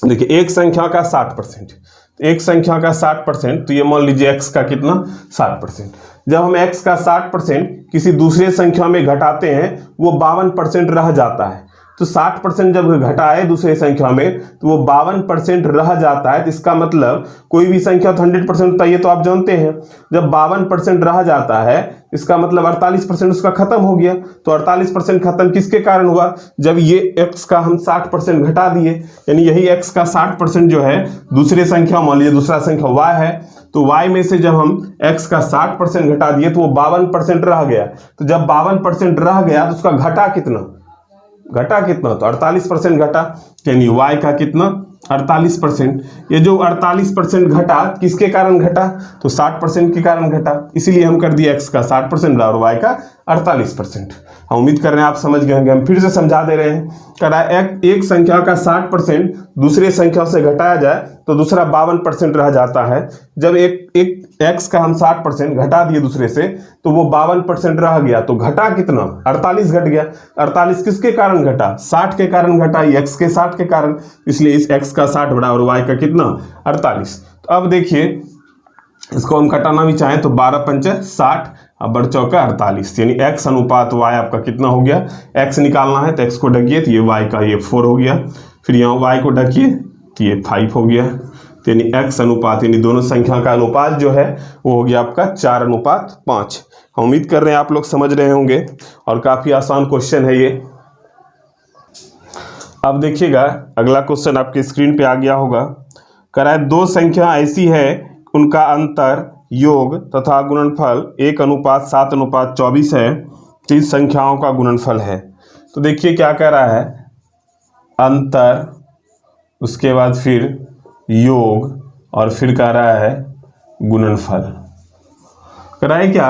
देखिए एक संख्या का 60%, एक संख्या का 60%, तो ये मान लीजिए x का कितना 60%। जब हम x का 60% किसी दूसरे संख्या में घटाते हैं वो 52% रह जाता है। तो 60% जब घटाए दूसरे संख्या में तो वो 52% रह जाता है। तो इसका मतलब कोई भी संख्या तो 100% होता है, ये तो आप जानते हैं। जब 52% रह जाता है इसका मतलब 48% उसका खत्म हो गया। तो 48% खत्म किसके कारण हुआ? जब ये x का हम 60% घटा दिए, यानी यही x का 60% जो है दूसरे संख्या, मान लीजिए दूसरा संख्या y है, तो y में से जब हम x का 60% घटा दिए तो वो 52% रह गया। तो जब 52% रह गया तो उसका घटा कितना? तो 48% घटा, यानी y का कितना 48%। ये जो 48% घटा, किसके कारण घटा? तो 60% के कारण घटा, इसीलिए हम कर दिए x का 60% और y का 48%। हम उम्मीद कर रहे हैं आप समझ गए होंगे। हम फिर से समझा दे रहे हैं। करा एक संख्या का 60% दूसरे संख्या से घटाया जाए तो दूसरा 52% रह जाता है। जब एक x का हम 60% घटा दिए दूसरे से तो वो 52% रह गया, तो घटा कितना? 48 घट गया। 48 किसके कारण घटा? 60 के कारण घटा, x के 60 के कारण, इसलिए इस x का 60 बड़ा और y का कितना? 48। तो अब देखिए इसको हम घटाना भी चाहें तो 12 पंचे 60 और बड़ चौका 48, यानी x अनुपात y आपका कितना हो गया? x निकालना है तो x को ढकिए तो ये y का ये 4 हो गया, फिर यहाँ y को ढकिए तो ये 5 हो गया, तो यानी x अनुपात यानी दोनों संख्या का अनुपात जो है वो हो गया आपका 4:5। हम उम्मीद कर रहे हैं आप लोग समझ रहे होंगे और काफी आसान क्वेश्चन है ये। अब देखिएगा अगला क्वेश्चन आपके स्क्रीन पे आ गया होगा। कह रहा है 2 संख्या ऐसी है उनका अंतर, योग तथा गुणनफल 1:7:24 है, तो इस संख्याओं का गुणनफल है। तो देखिए क्या कह रहा है, अंतर, उसके बाद फिर योग और फिर कह रहा है गुणनफल। कह रहा है क्या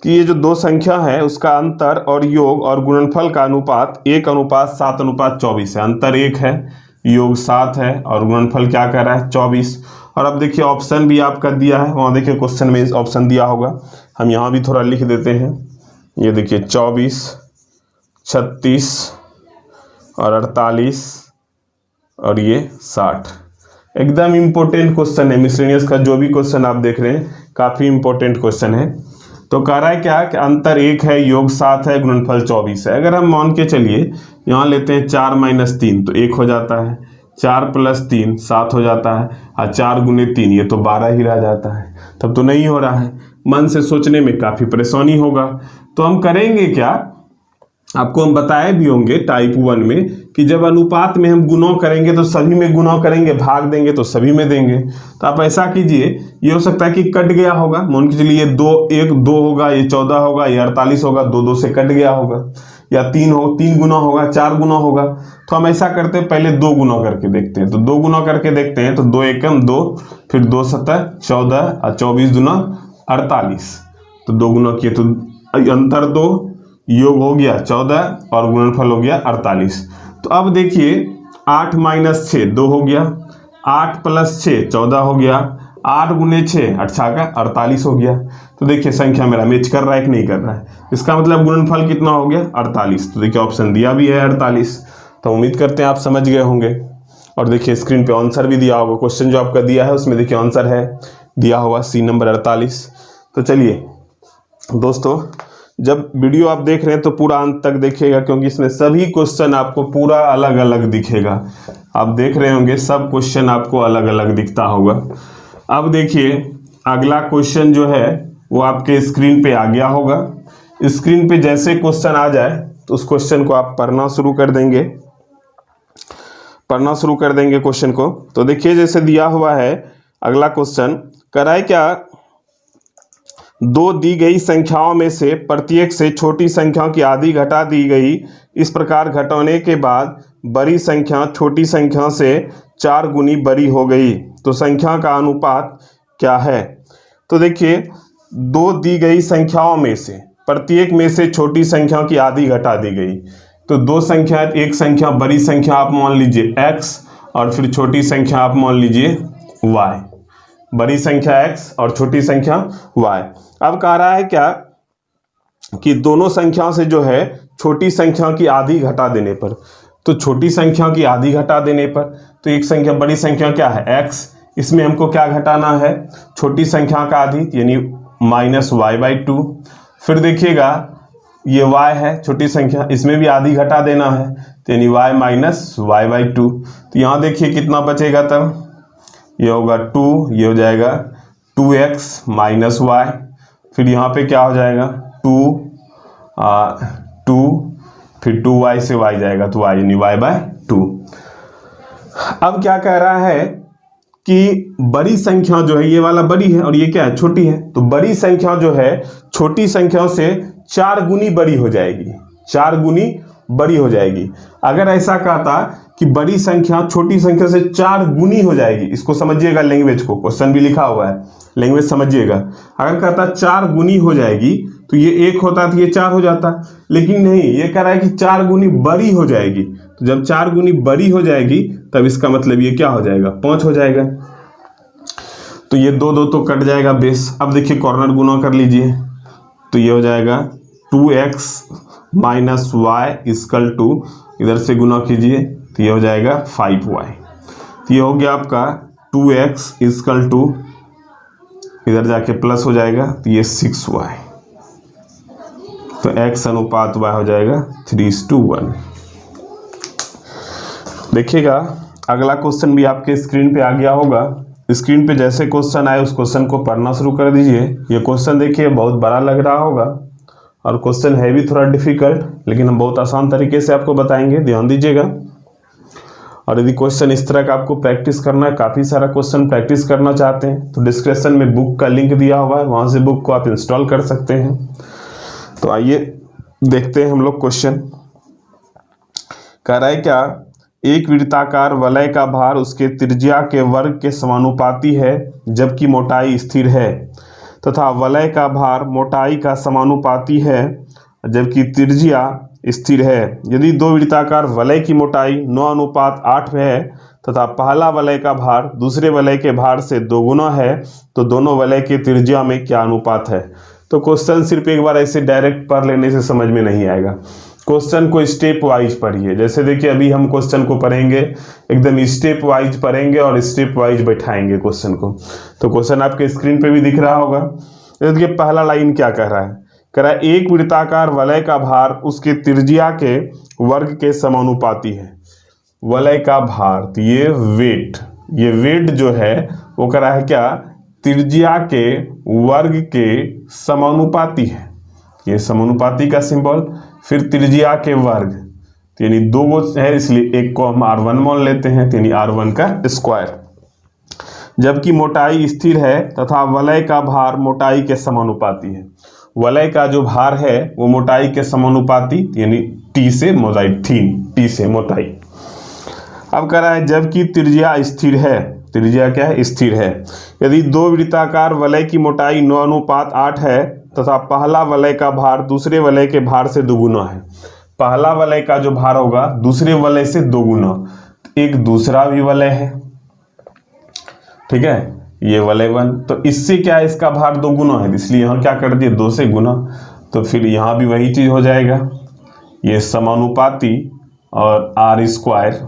कि ये जो 2 संख्या है उसका अंतर और योग और गुणनफल का अनुपात 1:7:24 है। अंतर 1 है, योग 7 है और गुणनफल क्या कह रहा है? 24। और अब देखिए ऑप्शन भी आपका दिया है, वहाँ देखिए क्वेश्चन में ऑप्शन दिया होगा, हम यहाँ भी थोड़ा लिख देते हैं। ये देखिए 24, 36 और 48 और ये 60। एकदम इम्पोर्टेंट क्वेश्चन है, मिसलेनियस का जो भी क्वेश्चन आप देख रहे हैं काफ़ी इम्पोर्टेंट क्वेश्चन है। तो कह रहा है क्या कि अंतर 1 है, योग 7 है, गुणनफल 24 है। अगर हम मान के चलिए यहाँ लेते हैं 4 - 3 तो 1 हो जाता है, 4 + 3 7 हो जाता है, और 4 × 3 ये तो 12 ही रह जाता है। तब तो नहीं हो रहा है, मन से सोचने में काफ़ी परेशानी होगा। तो हम करेंगे क्या, आपको हम बताए भी होंगे टाइप 1 में कि जब अनुपात में हम गुणा करेंगे तो सभी में गुणा करेंगे, भाग देंगे तो सभी में देंगे। तो आप ऐसा कीजिए, ये हो सकता है कि कट गया होगा, मान के चलिए 2 होगा, ये 14 होगा, ये 48 होगा, 2 से कट गया होगा, या 3 गुना होगा, 4 गुना होगा। तो हम ऐसा करते हैं, पहले 2 गुना करके देखते हैं। तो 2 गुना करके देखते हैं तो 2 एकम 2, फिर 2 7 14 और 24 दूना 48। तो 2 गुना किए तो अंतर 2, योग हो गया 14 और गुणनफल हो गया 48। तो अब देखिए 8 - 6 2 हो गया, 8 + 6 14 हो गया, 8 × 6 8 का 48 हो गया। तो देखिए संख्या मेरा मैच कर रहा है कि नहीं कर रहा है, इसका मतलब गुणनफल कितना हो गया? 48। तो देखिए ऑप्शन दिया भी है 48। तो उम्मीद करते हैं आप समझ गए होंगे। और देखिए स्क्रीन पे आंसर भी दिया होगा, क्वेश्चन जो आपका दिया है उसमें देखिए आंसर है दिया होगा सी नंबर 48। तो चलिए दोस्तों, जब वीडियो आप देख रहे हैं तो पूरा अंत तक देखिएगा, क्योंकि इसमें सभी क्वेश्चन आपको पूरा अलग अलग दिखेगा। आप देख रहे होंगे सब क्वेश्चन आपको अलग अलग दिखता होगा। अब देखिए अगला क्वेश्चन जो है वो आपके स्क्रीन पे आ गया होगा। स्क्रीन पे जैसे क्वेश्चन आ जाए तो उस क्वेश्चन को आप पढ़ना शुरू कर देंगे, क्वेश्चन को। तो देखिए जैसे दिया हुआ है अगला क्वेश्चन, कराए क्या 2 दी गई संख्याओं में से प्रत्येक से छोटी संख्या की आधी घटा दी गई। इस प्रकार घटाने के बाद बड़ी संख्या छोटी संख्या से 4 गुनी बड़ी हो गई, तो संख्या का अनुपात क्या है? तो देखिए 2 दी गई संख्याओं में से प्रत्येक में से छोटी संख्या की आधी घटा दी गई। तो 2 संख्या, एक संख्या बड़ी संख्या आप मान लीजिए x और फिर छोटी संख्या आप मान लीजिए y। बड़ी संख्या x और छोटी संख्या y। अब कह रहा है क्या कि दोनों संख्याओं से जो है छोटी संख्या की आधी घटा देने पर, तो छोटी संख्या की आधी घटा देने पर तो एक संख्या बड़ी संख्या क्या है x, इसमें हमको क्या घटाना है? छोटी संख्या का आधी यानी -y/2। फिर देखिएगा ये y है छोटी संख्या, इसमें भी आधी घटा देना है तो यानी y - y/2। तो यहाँ देखिए कितना बचेगा, तब ये होगा 2, ये हो जाएगा 2x - y, फिर यहाँ पे क्या हो जाएगा 2 फिर 2y से y जाएगा तो y यानी y/2। अब क्या कह रहा है कि बड़ी संख्या जो है ये वाला बड़ी है और ये क्या है? छोटी है। तो बड़ी संख्या जो है छोटी संख्या से 4 गुनी बड़ी हो जाएगी, 4 गुनी बड़ी हो जाएगी। अगर ऐसा कहता कि बड़ी संख्या छोटी संख्या से 4 गुनी हो जाएगी, इसको समझिएगा, लैंग्वेज को, क्वेश्चन भी लिखा हुआ है, लैंग्वेज समझिएगा। अगर कहता 4 गुनी हो जाएगी तो ये 1 होता तो ये 4 हो जाता, लेकिन नहीं, ये कह रहा है कि 4 गुनी बड़ी हो जाएगी। तो जब 4 गुनी बड़ी हो जाएगी तब इसका मतलब ये क्या हो जाएगा, 5 हो जाएगा। तो ये 2 2 तो कट जाएगा बेस। अब देखिए कॉर्नर गुना कर लीजिए, तो ये हो जाएगा 2x minus Y equal to, इधर से गुना कीजिए तो ये हो जाएगा 5y। तो ये हो गया आपका 2x इक्वल टू, इधर जाके प्लस हो जाएगा तो ये 6y। तो x अनुपात y हो जाएगा 3:1। देखिएगा अगला क्वेश्चन भी आपके स्क्रीन पे आ गया होगा। स्क्रीन पे जैसे क्वेश्चन आए उस क्वेश्चन को पढ़ना शुरू कर दीजिए। ये क्वेश्चन देखिए बहुत बड़ा लग रहा होगा और क्वेश्चन है भी थोड़ा डिफिकल्ट, लेकिन हम बहुत आसान तरीके से आपको बताएंगे, ध्यान दीजिएगा। और यदि क्वेश्चन इस तरह का आपको प्रैक्टिस करना है, काफ़ी सारा क्वेश्चन प्रैक्टिस करना चाहते हैं, तो डिस्क्रिप्शन में बुक का लिंक दिया हुआ है, वहाँ से बुक को आप इंस्टॉल कर सकते हैं। तो आइए देखते हैं हम लोग क्वेश्चन। कह रहा है क्या, एक वृत्ताकार वलय का भार उसके त्रिज्या के वर्ग के समानुपाती है जबकि मोटाई स्थिर है, तथा वलय का भार मोटाई का समानुपाती है जबकि त्रिज्या स्थिर है। यदि दो वृत्ताकार वलय की मोटाई 9:8 में है तथा पहला वलय का भार दूसरे वलय के भार से 2 गुना है, तो दोनों वलय के त्रिज्या में क्या अनुपात है। तो क्वेश्चन सिर्फ एक बार ऐसे डायरेक्ट पढ़ लेने से समझ में नहीं आएगा, क्वेश्चन को स्टेप वाइज पढ़िए। जैसे देखिए अभी हम क्वेश्चन को पढ़ेंगे, एकदम स्टेप वाइज पढ़ेंगे और स्टेप वाइज बैठाएंगे क्वेश्चन को। तो क्वेश्चन आपके स्क्रीन पे भी दिख रहा होगा। देखिए पहला लाइन क्या कह रहा है, कह रहा है एक वृत्ताकार वलय का भार उसके त्रिज्या के वर्ग के समानुपाती है। वलय का भार, तो ये वेट जो है वो कह रहा है क्या, त्रिज्या के वर्ग के समानुपाती है। ये समानुपाती का सिंबल, फिर त्रिज्या के वर्ग, यानी 2 है इसलिए एक को हम r1 मान लेते हैं, यानी r1 का स्क्वायर। जबकि मोटाई स्थिर है तथा वलय का भार मोटाई के समानुपाती है। वलय का जो भार है वो मोटाई के समानुपाती, यानी t से मोटाई, t से मोटाई। अब कह रहा है जबकि त्रिज्या स्थिर है, त्रिज्या क्या है, स्थिर है। यदि दो वृत्ताकार वलय की मोटाई 9:8 है तथा पहला वलय का भार दूसरे वलय के भार से 2 गुना है। पहला वलय का जो भार होगा दूसरे वलय से 2 गुना, एक दूसरा भी वलय है, ठीक है, ये वलय 1, तो इससे क्या है, इसका भार 2 गुना है, इसलिए यहाँ क्या कर दिए, 2 से गुना। तो फिर यहाँ भी वही चीज हो जाएगा, ये समानुपाती और r स्क्वायर,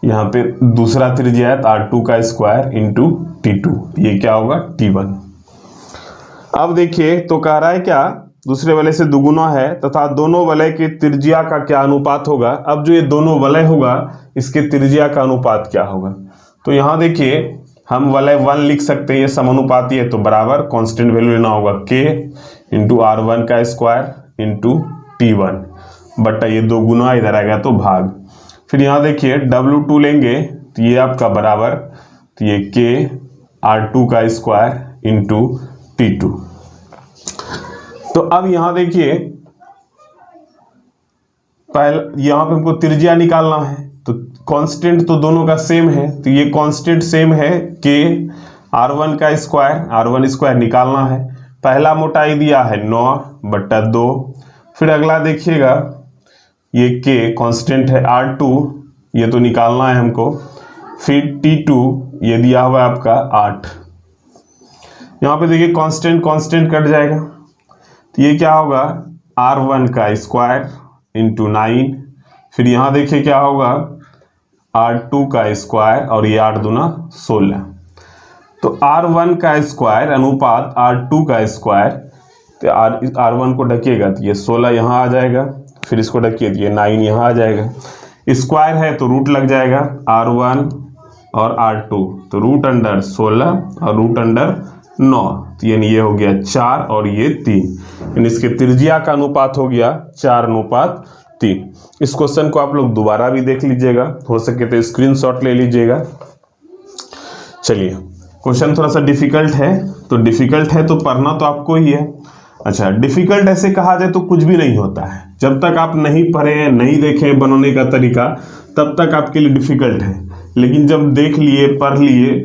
यहाँ पे दूसरा त्रिज्या है r2 का स्क्वायर इंटू t2, ये क्या होगा t1। अब देखिए तो कह रहा है क्या, दूसरे वलय से 2 गुना है तथा दोनों वलय के त्रिज्या का क्या अनुपात होगा। अब जो ये दोनों वलय होगा इसके त्रिज्या का अनुपात क्या होगा। तो यहाँ देखिए हम वलय 1 लिख सकते हैं, ये समानुपाती है तो बराबर कांस्टेंट वैल्यू लेना होगा k इंटू r1 का स्क्वायर इंटू t1 बटा ये 2 गुना इधर आएगा तो भाग। फिर यहाँ देखिए W2 लेंगे तो ये आपका बराबर, तो ये k r2 का स्क्वायर इंटू t2। तो अब यहाँ देखिए पहले यहाँ पे हमको त्रिज्या निकालना है, तो कांस्टेंट तो दोनों का सेम है, तो ये कांस्टेंट सेम है k r1 का स्क्वायर, r1 स्क्वायर निकालना है। पहला मोटाई दिया है 9/2। फिर अगला देखिएगा ये k कांस्टेंट है, r2 ये तो निकालना है हमको, फिर t2 ये दिया हुआ है आपका 8। यहाँ पे देखिए कांस्टेंट कांस्टेंट कट जाएगा, तो ये क्या होगा r1 का स्क्वायर इंटू 9। फिर यहाँ देखिए क्या होगा r2 का स्क्वायर और ये 8 दूना 16। तो r1 का स्क्वायर अनुपात r2 का स्क्वायर, तो r1 को ढकिएगा तो ये 16 यहाँ आ जाएगा, फिर इसको ढकिए तो ये 9 यहाँ आ जाएगा। स्क्वायर है तो रूट लग जाएगा, r1 और r2 तो रूट अंडर 16 और रूट अंडर 9, तो यानी ये हो गया 4 और ये 3, यानी इसके त्रिज्या का अनुपात हो गया 4:3। इस क्वेश्चन को आप लोग दोबारा भी देख लीजिएगा, हो सके तो स्क्रीनशॉट ले लीजिएगा। चलिए क्वेश्चन थोड़ा सा डिफिकल्ट है, तो डिफिकल्ट है तो पढ़ना तो आपको ही है। अच्छा, डिफिकल्ट ऐसे कहा जाए तो कुछ भी नहीं होता है। जब तक आप नहीं पढ़े, नहीं देखे बनाने का तरीका, तब तक आपके लिए डिफिकल्ट है। लेकिन जब देख लिए, पढ़ लिए,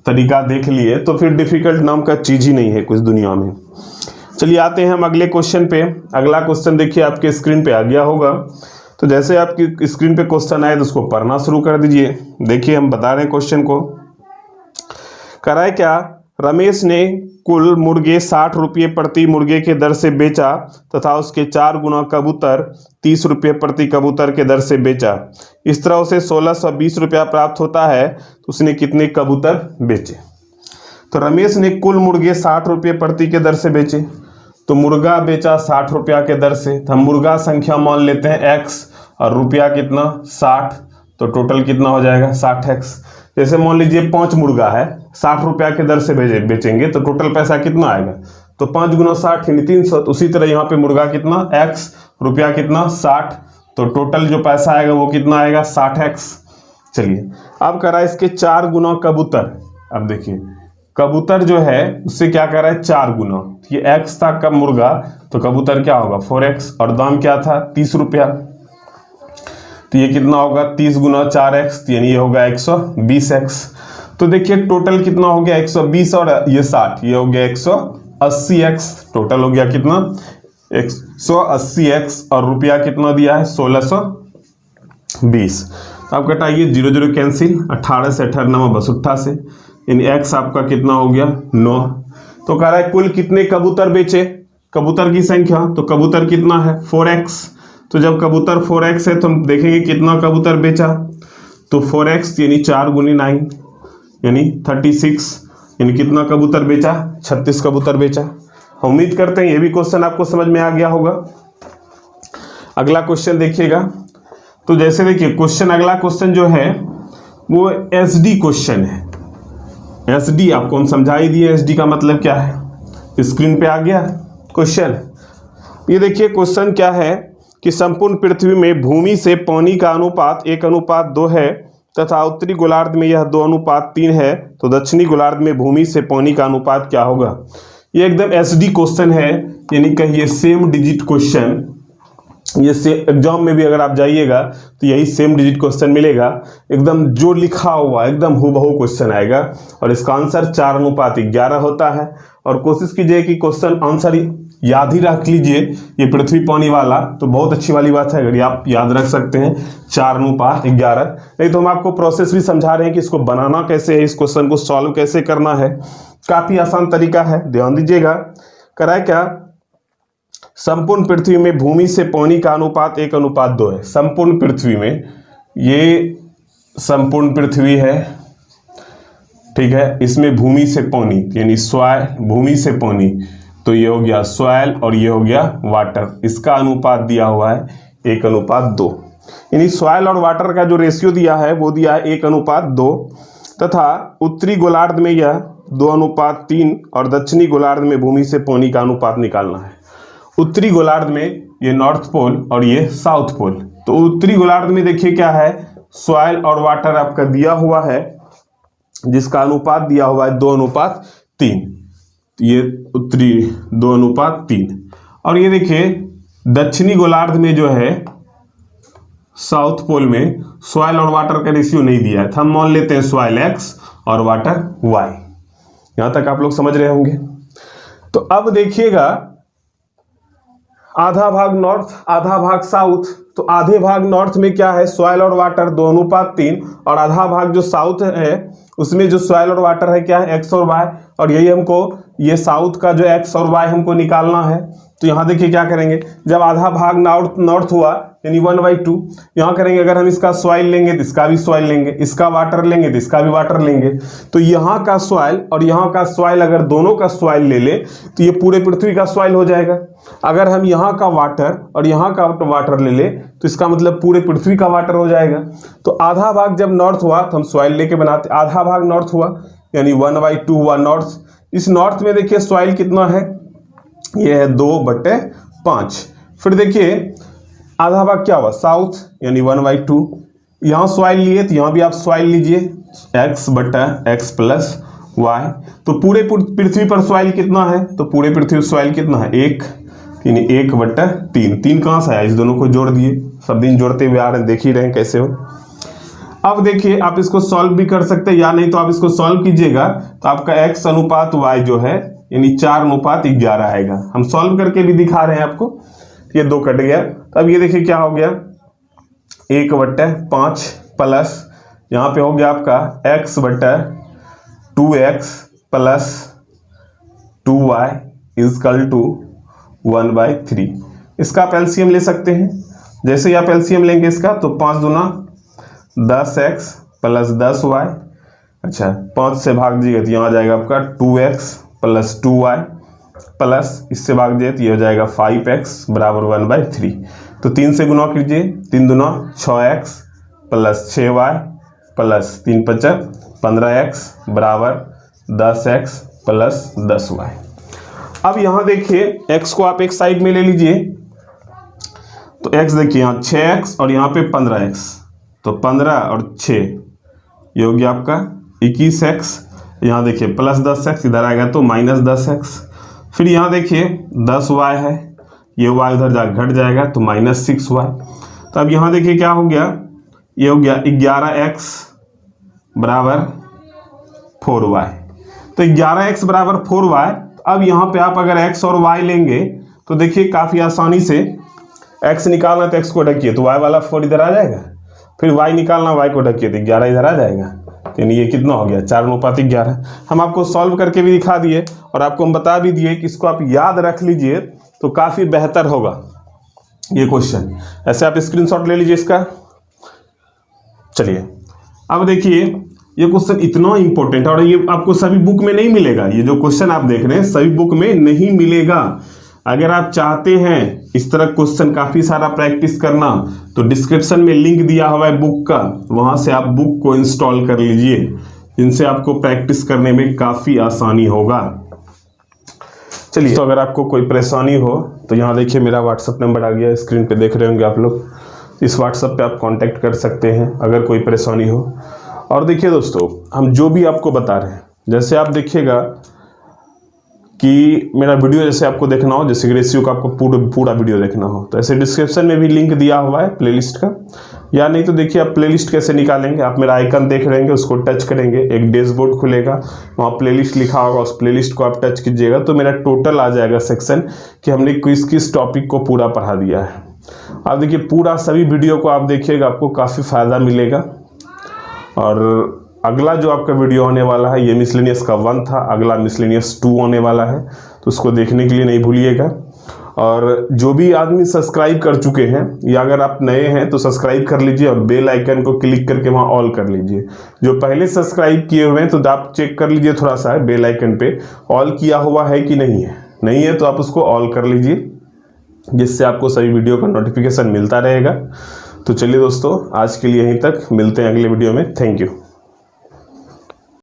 तरीका देख लिए, तो फिर डिफिकल्ट नाम का चीज ही नहीं है कुछ दुनिया में। चलिए आते हैं हम अगले क्वेश्चन पे। अगला क्वेश्चन देखिए आपके स्क्रीन पे आ गया होगा। तो जैसे आपकी स्क्रीन पे क्वेश्चन आए तो उसको पढ़ना शुरू कर दीजिए। देखिए हम बता रहे हैं क्वेश्चन को। कराए क्या, रमेश ने कुल मुर्गे 60 रुपये प्रति मुर्गे के दर से बेचा तथा उसके 4 गुना कबूतर 30 रुपये प्रति कबूतर के दर से बेचा। इस तरह उसे 1620 रुपया प्राप्त होता है, तो उसने कितने कबूतर बेचे। तो रमेश ने कुल मुर्गे 60 रुपये प्रति के दर से बेचे, तो मुर्गा बेचा 60 रुपया के दर से। तो हम मुर्गा संख्या मान लेते हैं x और रुपया कितना 60, तो टोटल कितना हो जाएगा 60x। जैसे मान लीजिए 5 मुर्गा है, 60 रुपया के दर से बेचेंगे, तो टोटल पैसा कितना आएगा, तो 5 गुना 60 यानी 300। तो उसी तरह यहाँ पे मुर्गा कितना x, रुपया कितना 60, तो टोटल जो पैसा आएगा वो कितना आएगा 60x। चलिए अब करा इसके 4 गुना कबूतर। अब देखिए कबूतर जो है उससे क्या कर रहा है 4 गुना, ये x था कब मुर्गा, तो कबूतर क्या होगा 4x, और दाम क्या था 30 रुपया, तो ये कितना होगा 30 गुना 4x, यानी ये होगा 120x। तो देखिए टोटल कितना हो गया 120 और ये 60, ये हो गया 180x। टोटल हो गया कितना 180x, और रुपया कितना दिया है 1620। तो आप घटाइए 0 0 कैंसिल, 18 से 18 9 बस 88 से, यानी x आपका कितना हो गया 9। तो कह रहा है कुल कितने कबूतर बेचे, कबूतर की संख्या, तो कबूतर कितना है 4x। तो जब कबूतर 4x है तो हम देखेंगे कितना कबूतर बेचा, तो 4x यानी 4 गुनी 9 यानी 36, यानी कितना कबूतर बेचा 36 कबूतर बेचा। उम्मीद करते हैं ये भी क्वेश्चन आपको समझ में आ गया होगा। अगला क्वेश्चन देखिएगा। तो जैसे देखिए क्वेश्चन, अगला क्वेश्चन जो है वो एसडी क्वेश्चन है। एसडी आपको हम समझा ही दिए, एसडी का मतलब क्या है, स्क्रीन पे आ गया क्वेश्चन। ये देखिए क्वेश्चन क्या है कि संपूर्ण पृथ्वी में भूमि से पानी का अनुपात 1:2 है तथा उत्तरी गोलार्ध में यह 2:3 है, तो दक्षिणी गोलार्ध में भूमि से पानी का अनुपात क्या होगा। ये एकदम एसडी क्वेश्चन है, यानी कहिए सेम डिजिट क्वेश्चन। ये से एग्जाम में भी अगर आप जाइएगा तो यही सेम डिजिट क्वेश्चन मिलेगा, एकदम जो लिखा हुआ एकदम हूबहू क्वेश्चन आएगा। और इसका आंसर 4:11 होता है। और कोशिश कीजिए कि क्वेश्चन आंसर याद ही रख लीजिए, ये पृथ्वी पानी वाला, तो बहुत अच्छी वाली बात है अगर आप याद रख सकते हैं 4:11। नहीं तो हम आपको प्रोसेस भी समझा रहे हैं कि इसको बनाना कैसे है, इस क्वेश्चन को सॉल्व कैसे करना है। काफी आसान तरीका है, ध्यान दीजिएगा। कराए क्या, संपूर्ण पृथ्वी में भूमि से पानी का अनुपात 1:2 है। संपूर्ण पृथ्वी में, ये संपूर्ण पृथ्वी है, ठीक है, इसमें भूमि से पानी यानी सॉइल, भूमि से पानी, तो ये हो गया सॉइल और ये हो गया वाटर। इसका अनुपात दिया हुआ है 1:2, यानी सॉइल और वाटर का जो रेशियो दिया है वो दिया है 1:2, तथा उत्तरी गोलार्ध में यह 2:3 और दक्षिणी गोलार्ध में भूमि से पानी का अनुपात निकालना है। उत्तरी गोलार्ध में ये नॉर्थ पोल और ये साउथ पोल। तो उत्तरी गोलार्ध में देखिए क्या है, सॉइल और वाटर आपका दिया हुआ है, जिसका अनुपात दिया हुआ है 2:3। ये उत्तरी 2:3। और ये देखिए दक्षिणी गोलार्ध में जो है साउथ पोल में सॉइल और वाटर का रेशियो नहीं दिया है, तो हम मान लेते हैं सॉइल x और वाटर y। यहां तक आप लोग समझ रहे होंगे। तो अब देखिएगा आधा भाग नॉर्थ आधा भाग साउथ। तो आधे भाग नॉर्थ में क्या है, सॉइल और वाटर 2:3, और आधा भाग जो साउथ है उसमें जो सॉइल और वाटर है क्या है x और y। और यही हमको, ये साउथ का जो x और y हमको निकालना है। तो यहाँ देखिए क्या करेंगे, जब आधा भाग नॉर्थ हुआ यानी 1/2, यहाँ करेंगे अगर हम इसका सॉइल लेंगे तो इसका भी सॉइल लेंगे, इसका वाटर लेंगे तो इसका भी वाटर लेंगे। तो यहाँ का सॉइल और यहाँ का सॉइल, अगर दोनों का सॉइल ले ले तो ये पूरे पृथ्वी का सॉइल हो जाएगा। अगर हम यहाँ का वाटर और यहाँ का वाटर ले ले तो इसका मतलब पूरे पृथ्वी का वाटर हो जाएगा। तो आधा भाग जब नॉर्थ हुआ तो हम सॉइल लेके बनाते, आधा भाग नॉर्थ हुआ यानी 1/2 हुआ नॉर्थ। इस नॉर्थ में देखिए सॉइल कितना है, ये है 2/5। फिर देखिए आधा भाग क्या हुआ साउथ यानी 1/2। यहाँ सॉइल लिए तो यहाँ भी आप सॉइल लीजिए x/x + y। तो पूरे पृथ्वी पर सॉइल कितना है, तो पूरे पृथ्वी पर सॉइल कितना है 1, यानी 1/3। 3 कहाँ से आया, इस दोनों को जोड़ दिए, सब दिन जोड़ते हुए आ रहे हैं, देख ही रहे हैं कैसे हो। अब देखिए आप इसको सॉल्व भी कर सकते हैं, या नहीं तो आप इसको सॉल्व कीजिएगा तो आपका x अनुपात y जो है यानी 4:11 आएगा। हम सॉल्व करके भी दिखा रहे हैं आपको। ये 2 कट गया, तो अब ये देखिए क्या हो गया 1/5 प्लस यहाँ पे हो गया आपका x/2x plus 2y is equal to 1/3। इसका आप एलसीएम ले सकते हैं। जैसे ही आप एलसीएम लेंगे इसका तो 5 दूना 10x प्लस 10y। अच्छा 5 से भाग दीजिए तो यहाँ आ जाएगा आपका 2x प्लस 2y प्लस इससे भाग दिए तो ये हो जाएगा 5x बराबर 1/3। तो 3 से गुना कीजिए, 3 दूना 6x plus 6y plus 3 5 15x बराबर 10x प्लस 10y। अब यहाँ देखिए x को आप एक साइड में ले लीजिए, तो x देखिए यहाँ 6x और यहाँ पे 15x, तो 15 और 6 ये हो गया आपका 21x। यहाँ देखिए प्लस 10x इधर आएगा तो माइनस 10x। फिर यहाँ देखिए 10y है, ये y उधर जा घट जाएगा तो माइनस 6y। तो अब यहाँ देखिए क्या हो गया, ये हो गया 11x बराबर 4y। तो 11x बराबर 4y। अब यहाँ पे आप अगर x और y लेंगे तो देखिए काफ़ी आसानी से x निकालना तो x को ढकिए तो y वाला 4 इधर आ जाएगा, फिर y निकालना y को ढकिए तो 11 इधर आ जाएगा। यानी ये कितना हो गया 4:11। हम आपको सॉल्व करके भी दिखा दिए और आपको हम बता भी दिए कि इसको आप याद रख लीजिए तो काफ़ी बेहतर होगा ये क्वेश्चन। ऐसे आप स्क्रीनशॉट ले लीजिए इसका। चलिए अब देखिए ये क्वेश्चन इतना इंपॉर्टेंट है और ये आपको सभी बुक में नहीं मिलेगा। ये जो क्वेश्चन आप देख रहे हैं सभी बुक में नहीं मिलेगा। अगर आप चाहते हैं इस तरह क्वेश्चन काफ़ी सारा प्रैक्टिस करना तो डिस्क्रिप्शन में लिंक दिया हुआ है बुक का, वहाँ से आप बुक को इंस्टॉल कर लीजिए, इनसे आपको प्रैक्टिस करने में काफ़ी आसानी होगा। चलिए तो अगर आपको कोई परेशानी हो तो यहाँ देखिए मेरा व्हाट्सअप नंबर आ गया, स्क्रीन पे देख रहे होंगे आप लोग। इस व्हाट्सअप पे आप कांटेक्ट कर सकते हैं अगर कोई परेशानी हो। और देखिए दोस्तों हम जो भी आपको बता रहे हैं, जैसे आप देखिएगा कि मेरा वीडियो जैसे आपको देखना हो, जैसे रेशियो का आपको पूरा वीडियो देखना हो तो ऐसे डिस्क्रिप्शन में भी लिंक दिया हुआ है प्लेलिस्ट का। या नहीं तो देखिए आप प्लेलिस्ट कैसे निकालेंगे, आप मेरा आइकन देख रहे हैं उसको टच करेंगे, एक डैशबोर्ड खुलेगा, वहाँ प्लेलिस्ट लिखा होगा, उस प्लेलिस्ट को आप टच कीजिएगा तो मेरा टोटल आ जाएगा सेक्शन कि हमने किस टॉपिक को पूरा पढ़ा दिया है। आप देखिए पूरा सभी वीडियो को आप देखिएगा, आपको काफ़ी फ़ायदा मिलेगा। और अगला जो आपका वीडियो होने वाला है ये मिसलेनियस का 1 था, अगला मिसलेनियस 2 होने वाला है, तो उसको देखने के लिए नहीं भूलिएगा। और जो भी आदमी सब्सक्राइब कर चुके हैं या अगर आप नए हैं तो सब्सक्राइब कर लीजिए और बेल आइकन को क्लिक करके वहाँ ऑल कर लीजिए। जो पहले सब्सक्राइब किए हुए हैं तो आप चेक कर लीजिए थोड़ा सा बेल आइकन पे ऑल किया हुआ है कि नहीं है, नहीं है तो आप उसको ऑल कर लीजिए, जिससे आपको सभी वीडियो का नोटिफिकेशन मिलता रहेगा। तो चलिए दोस्तों आज के लिए यहीं तक, मिलते हैं अगले वीडियो में। Thank you.